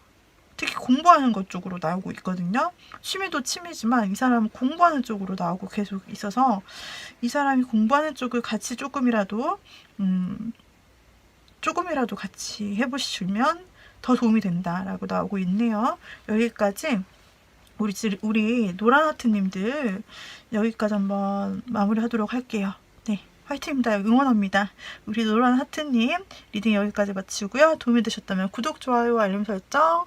특히 공부하는 것 쪽으로 나오고 있거든요. 취미도 취미지만 이 사람은 공부하는 쪽으로 나오고 계속 있어서 이 사람이 공부하는 쪽을 같이 조금이라도 같이 해보시면 더 도움이 된다라고 나오고 있네요. 여기까지 우리 노란하트님들 여기까지 한번 마무리하도록 할게요. 네, 화이팅입니다. 응원합니다. 우리 노란하트님 리딩 여기까지 마치고요. 도움이 되셨다면 구독, 좋아요, 알림 설정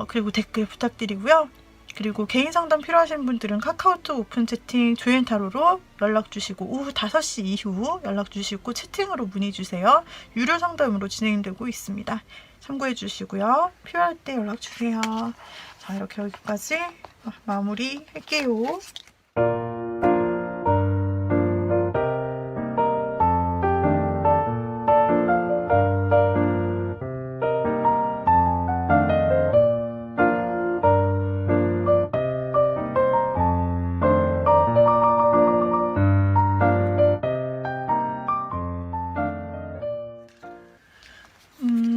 그리고 댓글 부탁드리고요. 그리고 개인 상담 필요하신 분들은 카카오톡 오픈 채팅 조앤타로로 연락 주시고 오후 5시 이후 연락 주시고 채팅으로 문의 주세요. 유료 상담으로 진행되고 있습니다. 참고해 주시고요. 필요할 때 연락 주세요. 자, 이렇게 여기까지 마무리 할게요.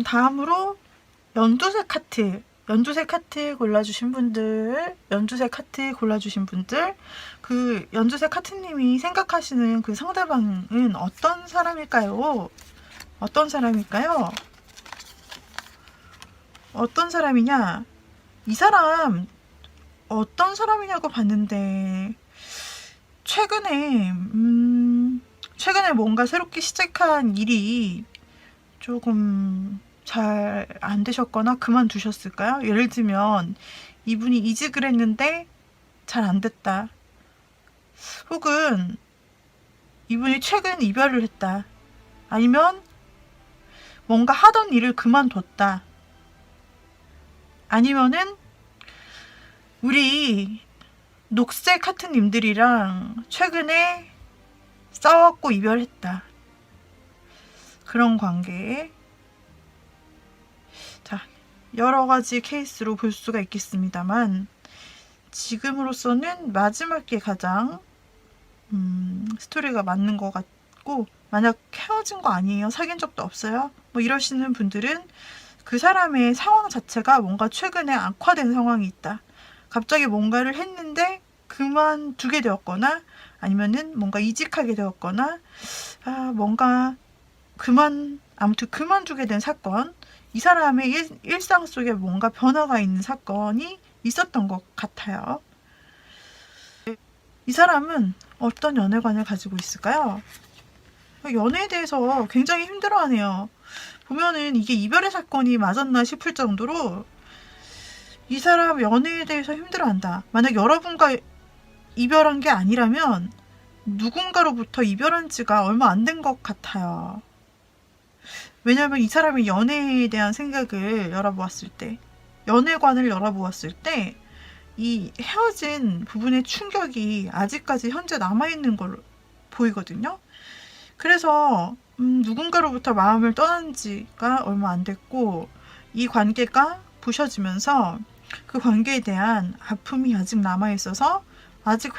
다음으로 연두색 카트 골라주신 분들, 그 연두색 카트님이 생각하시는 그 상대방은 어떤 사람일까요? 어떤 사람이냐? 이 사람 어떤 사람이냐고 봤는데 최근에 뭔가 새롭게 시작한 일이 조금 잘 안 되셨거나 그만두셨을까요? 예를 들면 이분이 이직을 했는데 잘 안 됐다. 혹은 이분이 최근 이별을 했다. 아니면 뭔가 하던 일을 그만뒀다. 아니면은 우리 녹색 하트님들이랑 최근에 싸웠고 이별했다. 그런 관계. 자, 여러 가지 케이스로 볼 수가 있겠습니다만 지금으로서는 마지막 게 가장 스토리가 맞는 것 같고, 만약 헤어진 거 아니에요, 사귄 적도 없어요, 뭐 이러시는 분들은 그 사람의 상황 자체가 뭔가 최근에 악화된 상황이 있다. 갑자기 뭔가를 했는데 그만두게 되었거나 아니면은 뭔가 이직하게 되었거나 뭔가 아무튼 그만두게 된 사건, 이 사람의 일상 속에 뭔가 변화가 있는 사건이 있었던 것 같아요. 이 사람은 어떤 연애관을 가지고 있을까요? 연애에 대해서 굉장히 힘들어하네요. 보면은 이게 이별의 사건이 맞았나 싶을 정도로 이 사람 연애에 대해서 힘들어한다. 만약 여러분과 이별한 게 아니라면 누군가로부터 이별한 지가 얼마 안 된 것 같아요. 왜냐면 이 사람이 연애에 대한 생각을 열어보았을 때, 연애관을 열어보았을 때 이 헤어진 부분의 충격이 아직까지 현재 남아있는 걸로 보이거든요. 그래서 누군가로부터 마음을 떠난 지가 얼마 안 됐고 이 관계가 부셔지면서 그 관계에 대한 아픔이 아직 남아있어서 아직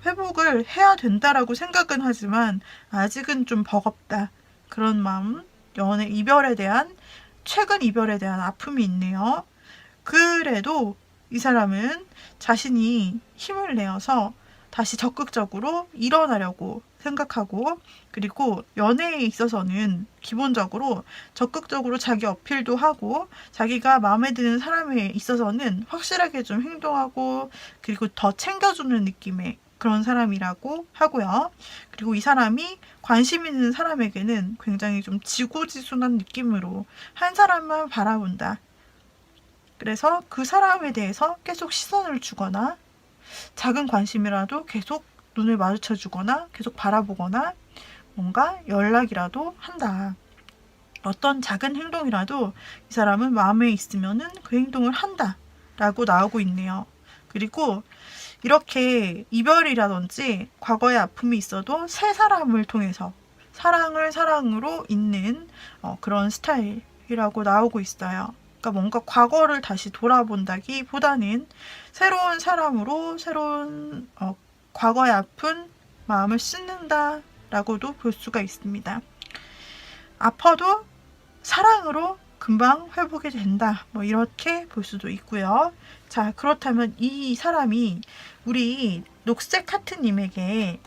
회복을 해야 된다라고 생각은 하지만 아직은 좀 버겁다. 그런 마음, 연애 이별에 대한 최근 이별에 대한 아픔이 있네요. 그래도 이 사람은 자신이 힘을 내어서 다시 적극적으로 일어나려고 생각하고, 그리고 연애에 있어서는 기본적으로 적극적으로 자기 어필도 하고 자기가 마음에 드는 사람에 있어서는 확실하게 좀 행동하고, 그리고 더 챙겨주는 느낌의 그런 사람이라고 하고요. 그리고 이 사람이 관심 있는 사람에게는 굉장히 좀 지고지순한 느낌으로 한 사람만 바라본다. 그래서 그 사람에 대해서 계속 시선을 주거나 작은 관심이라도 계속 눈을 마주쳐 주거나 계속 바라보거나 뭔가 연락이라도 한다. 어떤 작은 행동이라도 이 사람은 마음에 있으면은 그 행동을 한다. 라고 나오고 있네요. 그리고 이렇게 이별이라든지 과거의 아픔이 있어도 새 사람을 통해서 사랑을 사랑으로 잇는 그런 스타일이라고 나오고 있어요. 그러니까 뭔가 과거를 다시 돌아본다기보다는 새로운 사람으로 새로운 과거의 아픈 마음을 씻는다라고도 볼 수가 있습니다. 아파도 사랑으로 금방 회복이 된다. 뭐 이렇게 볼 수도 있고요. 자, 그렇다면 이 사람이 우리 녹색 하트님에게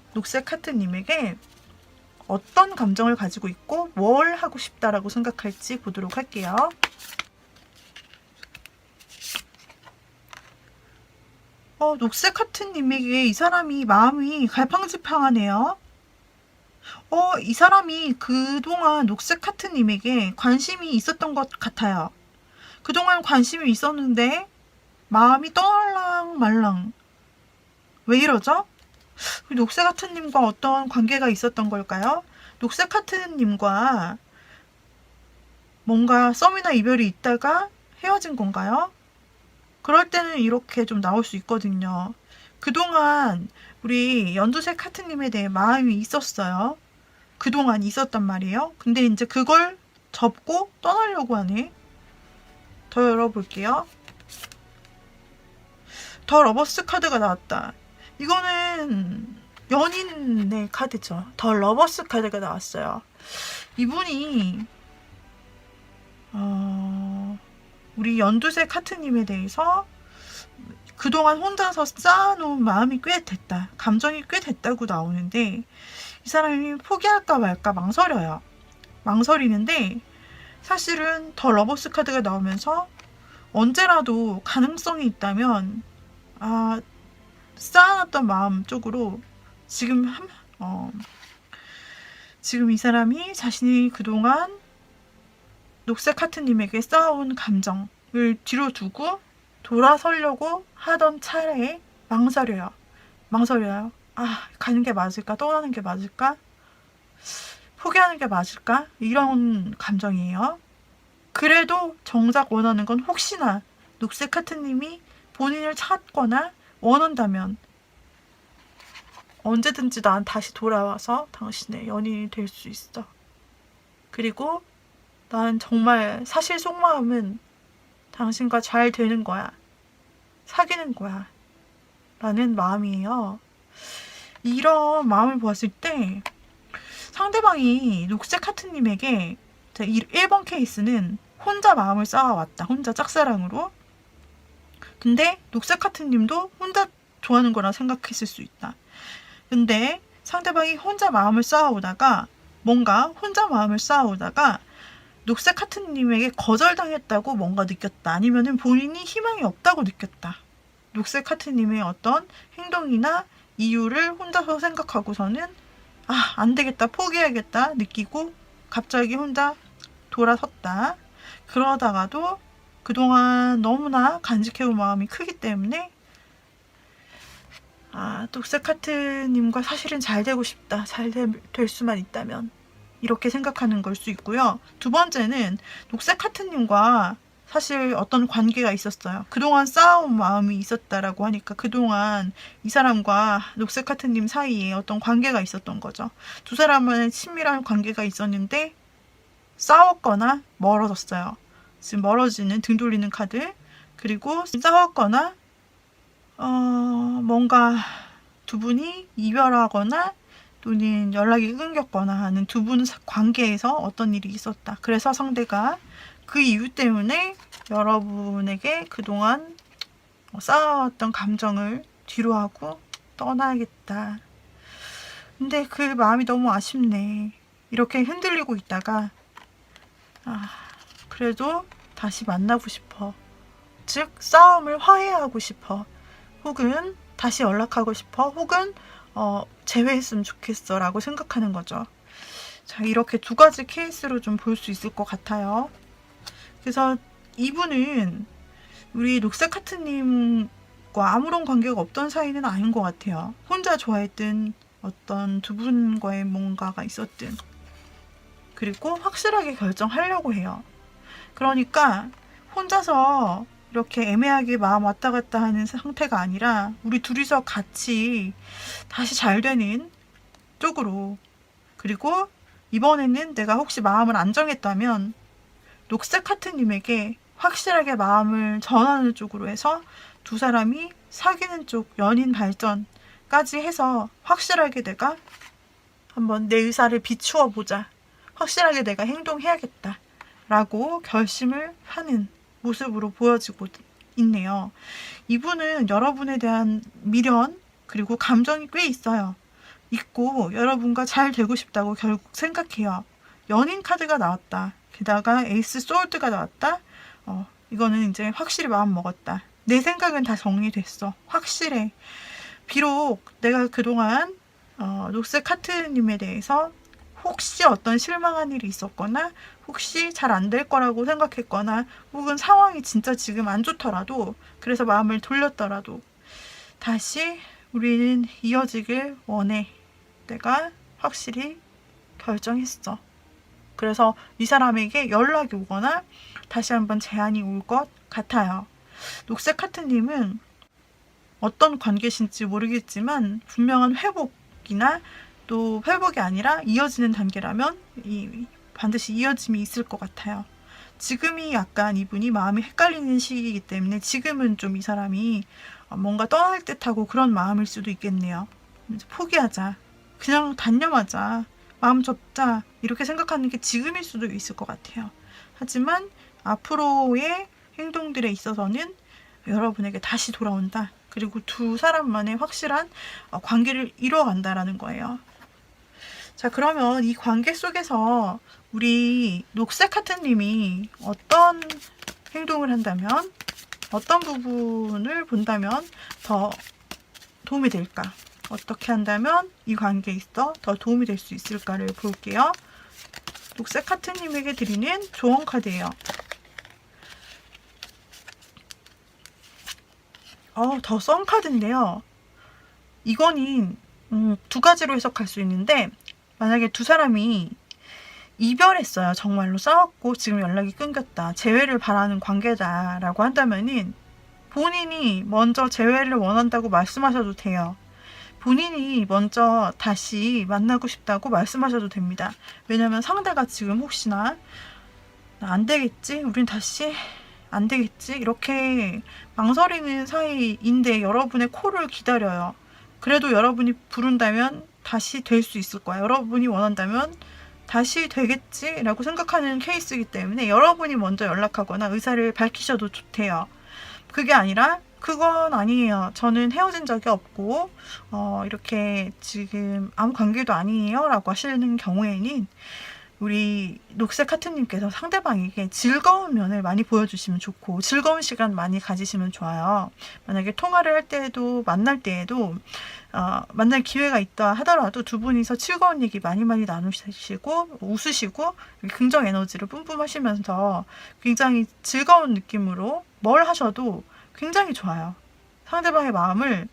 어떤 감정을 가지고 있고 뭘 하고 싶다라고 생각할지 보도록 할게요. 녹색 하트님에게 이 사람이 마음이 갈팡질팡하네요. 이 사람이 그동안 녹색 하트님에게 관심이 있었던 것 같아요. 그동안 관심이 있었는데 마음이 떠날랑 말랑. 왜 이러죠? 녹색 하트님과 어떤 관계가 있었던 걸까요? 녹색 하트님과 뭔가 썸이나 이별이 있다가 헤어진 건가요? 그럴 때는 이렇게 좀 나올 수 있거든요. 그동안 우리 연두색 하트님에 대해 마음이 있었어요. 그동안 있었단 말이에요. 근데 이제 그걸 접고 떠나려고 하네. 더 열어볼게요. 더 러버스 카드가 나왔다. 이거는 연인의 카드죠. 더 러버스 카드가 나왔어요. 이분이 우리 연두색 하트님에 대해서 그동안 혼자서 쌓아놓은 마음이 꽤 됐다. 감정이 꽤 됐다고 나오는데 이 사람이 포기할까 말까 망설이는데 사실은 더 러버스 카드가 나오면서 언제라도 가능성이 있다면 쌓아놨던 마음 쪽으로 지금 이 사람이 자신이 그동안 녹색 하트님에게 쌓아온 감정을 뒤로 두고 돌아서려고 하던 차례에 망설여요. 가는 게 맞을까? 떠나는 게 맞을까? 포기하는 게 맞을까? 이런 감정이에요. 그래도 정작 원하는 건 혹시나 녹색 하트님이 본인을 찾거나 원한다면 언제든지 난 다시 돌아와서 당신의 연인이 될 수 있어. 그리고 난 정말 사실 속마음은 당신과 잘 되는 거야. 사귀는 거야. 라는 마음이에요. 이런 마음을 보았을 때 상대방이 녹색 하트님에게 1번 케이스는 혼자 마음을 쌓아왔다. 혼자 짝사랑으로. 근데 녹색 하트님도 혼자 좋아하는 거라 생각했을 수 있다. 근데 상대방이 혼자 마음을 쌓아오다가 녹색 하트님에게 거절당했다고 뭔가 느꼈다. 아니면은 본인이 희망이 없다고 느꼈다. 녹색 하트님의 어떤 행동이나 이유를 혼자서 생각하고서는 안 되겠다, 포기해야겠다 느끼고 갑자기 혼자 돌아섰다. 그러다가도 그동안 너무나 간직해온 마음이 크기 때문에 녹색 하트님과 사실은 잘 되고 싶다. 잘 될 수만 있다면. 이렇게 생각하는 걸 수 있고요. 두 번째는 녹색 하트님과 사실 어떤 관계가 있었어요. 그동안 쌓아온 마음이 있었다라고 하니까 그동안 이 사람과 녹색 하트님 사이에 어떤 관계가 있었던 거죠. 두 사람은 친밀한 관계가 있었는데 싸웠거나 멀어졌어요. 지금 멀어지는 등 돌리는 카드. 그리고 싸웠거나 뭔가 두 분이 이별하거나 또는 연락이 끊겼거나 하는 두 분 관계에서 어떤 일이 있었다. 그래서 상대가 그 이유 때문에 여러분에게 그동안 쌓아왔던 감정을 뒤로하고 떠나야겠다. 근데 그 마음이 너무 아쉽네. 이렇게 흔들리고 있다가 그래도 다시 만나고 싶어. 즉 싸움을 화해하고 싶어. 혹은 다시 연락하고 싶어. 혹은 재회했으면 좋겠어 라고 생각하는 거죠. 자, 이렇게 두 가지 케이스로 좀 볼 수 있을 것 같아요. 그래서 이분은 우리 녹색하트님과 아무런 관계가 없던 사이는 아닌 것 같아요. 혼자 좋아했던 어떤 두 분과의 뭔가가 있었든, 그리고 확실하게 결정하려고 해요. 그러니까 혼자서 이렇게 애매하게 마음 왔다 갔다 하는 상태가 아니라 우리 둘이서 같이 다시 잘 되는 쪽으로, 그리고 이번에는 내가 혹시 마음을 안 정했다면 녹색하트님에게 확실하게 마음을 전하는 쪽으로 해서 두 사람이 사귀는 쪽, 연인 발전까지 해서 확실하게 내가 한번 내 의사를 비추어 보자. 확실하게 내가 행동해야겠다. 라고 결심을 하는 모습으로 보여지고 있네요. 이분은 여러분에 대한 미련 그리고 감정이 꽤 있고 여러분과 잘 되고 싶다고 결국 생각해요. 연인 카드가 나왔다. 게다가 에이스 소울드가 나왔다. 이거는 이제 확실히 마음 먹었다. 내 생각은 다 정리됐어. 확실해. 비록 내가 그동안 녹색 하트님에 대해서 혹시 어떤 실망한 일이 있었거나 혹시 잘 안 될 거라고 생각했거나 혹은 상황이 진짜 지금 안 좋더라도, 그래서 마음을 돌렸더라도 다시 우리는 이어지길 원해. 내가 확실히 결정했어. 그래서 이 사람에게 연락이 오거나 다시 한번 제안이 올 것 같아요. 녹색 하트님은 어떤 관계신지 모르겠지만 분명한 회복이나 또 회복이 아니라 이어지는 단계라면 반드시 이어짐이 있을 것 같아요. 지금이 약간 이분이 마음이 헷갈리는 시기이기 때문에 지금은 좀 이 사람이 뭔가 떠날 듯하고 그런 마음일 수도 있겠네요. 포기하자. 그냥 단념하자. 마음 접자. 이렇게 생각하는 게 지금일 수도 있을 것 같아요. 하지만 앞으로의 행동들에 있어서는 여러분에게 다시 돌아온다. 그리고 두 사람만의 확실한 관계를 이뤄간다라는 거예요. 자, 그러면 이 관계 속에서 우리 녹색 하트님이 어떤 행동을 한다면, 어떤 부분을 본다면 더 도움이 될까? 어떻게 한다면 이 관계에 있어 더 도움이 될 수 있을까를 볼게요. 녹색 하트님에게 드리는 조언 카드예요. 더 썬 카드인데요. 이거는 두 가지로 해석할 수 있는데, 만약에 두 사람이 이별했어요. 정말로 싸웠고 지금 연락이 끊겼다. 재회를 바라는 관계다라고 한다면은 본인이 먼저 재회를 원한다고 말씀하셔도 돼요. 본인이 먼저 다시 만나고 싶다고 말씀하셔도 됩니다. 왜냐면 상대가 지금 혹시나 안 되겠지? 우린 다시 안 되겠지? 이렇게 망설이는 사이인데 여러분의 콜을 기다려요. 그래도 여러분이 부른다면 다시 될 수 있을 거야. 여러분이 원한다면 다시 되겠지? 라고 생각하는 케이스이기 때문에 여러분이 먼저 연락하거나 의사를 밝히셔도 좋대요. 그게 아니라 그건 아니에요. 저는 헤어진 적이 없고 이렇게 지금 아무 관계도 아니에요. 라고 하시는 경우에는 우리 녹색 하트님께서 상대방에게 즐거운 면을 많이 보여주시면 좋고 즐거운 시간 많이 가지시면 좋아요. 만약에 통화를 할 때에도 만날 때에도 만날 기회가 있다 하더라도 두 분이서 즐거운 얘기 많이 나누시고 웃으시고 긍정 에너지를 뿜뿜하시면서 굉장히 즐거운 느낌으로 뭘 하셔도 굉장히 좋아요. 상대방의 마음을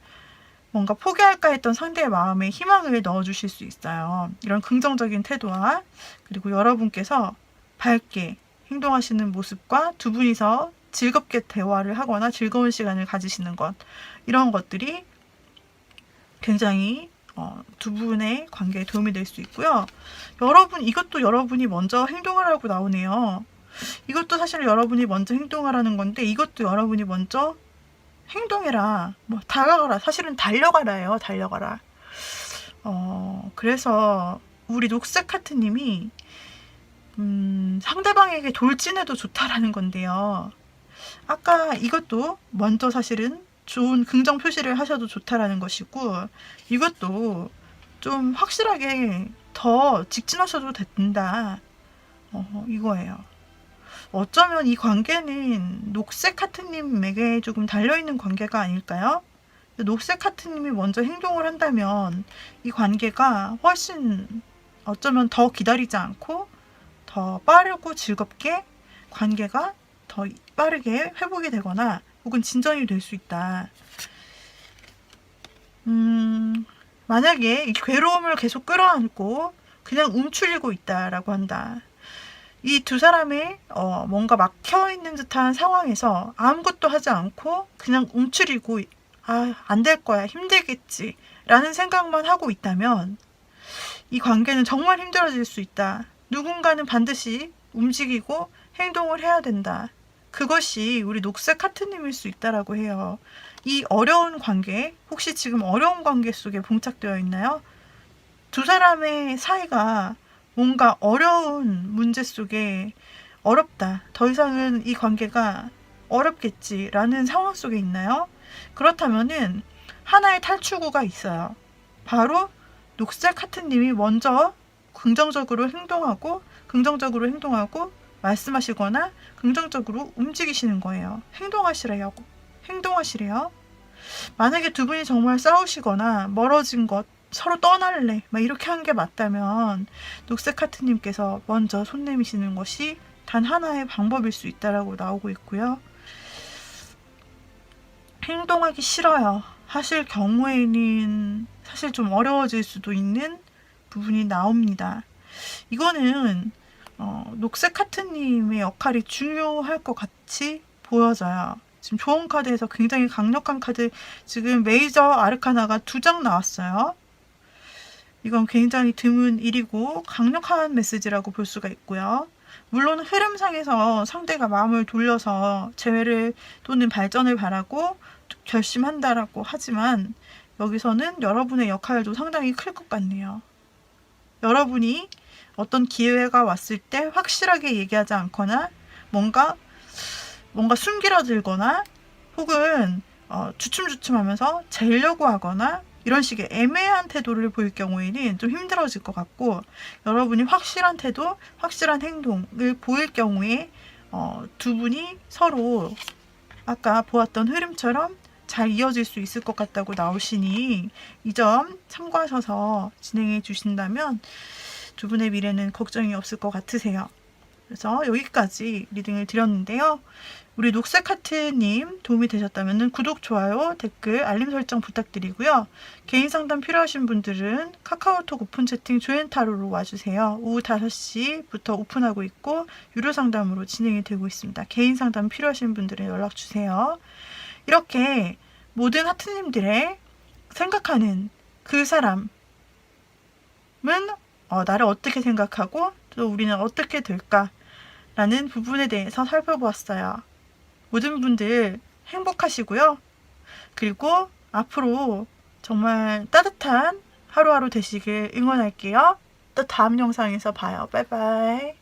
뭔가 포기할까 했던 상대의 마음에 희망을 넣어주실 수 있어요. 이런 긍정적인 태도와 그리고 여러분께서 밝게 행동하시는 모습과 두 분이서 즐겁게 대화를 하거나 즐거운 시간을 가지시는 것, 이런 것들이 굉장히 두 분의 관계에 도움이 될 수 있고요. 이것도 여러분이 먼저 행동을 하고 나오네요. 이것도 사실 여러분이 먼저 행동하라는 건데 이것도 여러분이 먼저 행동해라. 뭐 다가가라. 사실은 달려가라예요. 달려가라. 그래서 우리 녹색 하트님이 상대방에게 돌진해도 좋다라는 건데요. 아까 이것도 먼저 사실은 좋은 긍정 표시를 하셔도 좋다라는 것이고, 이것도 좀 확실하게 더 직진하셔도 된다. 이거예요. 어쩌면 이 관계는 녹색 하트님에게 조금 달려있는 관계가 아닐까요? 녹색 하트님이 먼저 행동을 한다면 이 관계가 훨씬 어쩌면 더 기다리지 않고 더 빠르고 즐겁게 관계가 더 빠르게 회복이 되거나 혹은 진전이 될 수 있다. 만약에 이 괴로움을 계속 끌어안고 그냥 움츠리고 있다라고 한다. 이 두 사람의 뭔가 막혀있는 듯한 상황에서 아무것도 하지 않고 그냥 움츠리고 안 될 거야, 힘들겠지 라는 생각만 하고 있다면 이 관계는 정말 힘들어질 수 있다. 누군가는 반드시 움직이고 행동을 해야 된다. 그것이 우리 녹색 하트님일 수 있다라고 해요. 이 어려운 관계, 혹시 지금 어려운 관계 속에 봉착되어 있나요? 두 사람의 사이가 뭔가 어려운 문제 속에 어렵다. 더 이상은 이 관계가 어렵겠지라는 상황 속에 있나요? 그렇다면은 하나의 탈출구가 있어요. 바로 녹색 하트님이 먼저 긍정적으로 행동하고 말씀하시거나 긍정적으로 움직이시는 거예요. 행동하시래요. 만약에 두 분이 정말 싸우시거나 멀어진 것, 서로 떠날래 막 이렇게 한 게 맞다면 녹색 하트님께서 먼저 손 내미시는 것이 단 하나의 방법일 수 있다라고 나오고 있고요. 행동하기 싫어요 하실 경우에는 사실 좀 어려워질 수도 있는 부분이 나옵니다. 이거는 녹색 하트님의 역할이 중요할 것 같이 보여져요. 지금 좋은 카드에서 굉장히 강력한 카드, 지금 메이저 아르카나가 2장 나왔어요. 이건 굉장히 드문 일이고 강력한 메시지라고 볼 수가 있고요. 물론 흐름상에서 상대가 마음을 돌려서 재회를 또는 발전을 바라고 결심한다라고 하지만 여기서는 여러분의 역할도 상당히 클 것 같네요. 여러분이 어떤 기회가 왔을 때 확실하게 얘기하지 않거나 뭔가 숨기려들거나 혹은 주춤주춤하면서 재려고 하거나 이런 식의 애매한 태도를 보일 경우에는 좀 힘들어질 것 같고, 여러분이 확실한 태도, 확실한 행동을 보일 경우에 두 분이 서로 아까 보았던 흐름처럼 잘 이어질 수 있을 것 같다고 나오시니 이 점 참고하셔서 진행해 주신다면 두 분의 미래는 걱정이 없을 것 같으세요. 그래서 여기까지 리딩을 드렸는데요. 우리 녹색 하트님 도움이 되셨다면 구독, 좋아요, 댓글, 알림 설정 부탁드리고요. 개인 상담 필요하신 분들은 카카오톡 오픈 채팅 조앤타로로 와주세요. 오후 5시부터 오픈하고 있고 유료 상담으로 진행이 되고 있습니다. 개인 상담 필요하신 분들은 연락주세요. 이렇게 모든 하트님들의 생각하는 그 사람은 나를 어떻게 생각하고 또 우리는 어떻게 될까라는 부분에 대해서 살펴보았어요. 모든 분들 행복하시고요. 그리고 앞으로 정말 따뜻한 하루하루 되시길 응원할게요. 또 다음 영상에서 봐요. 바이바이.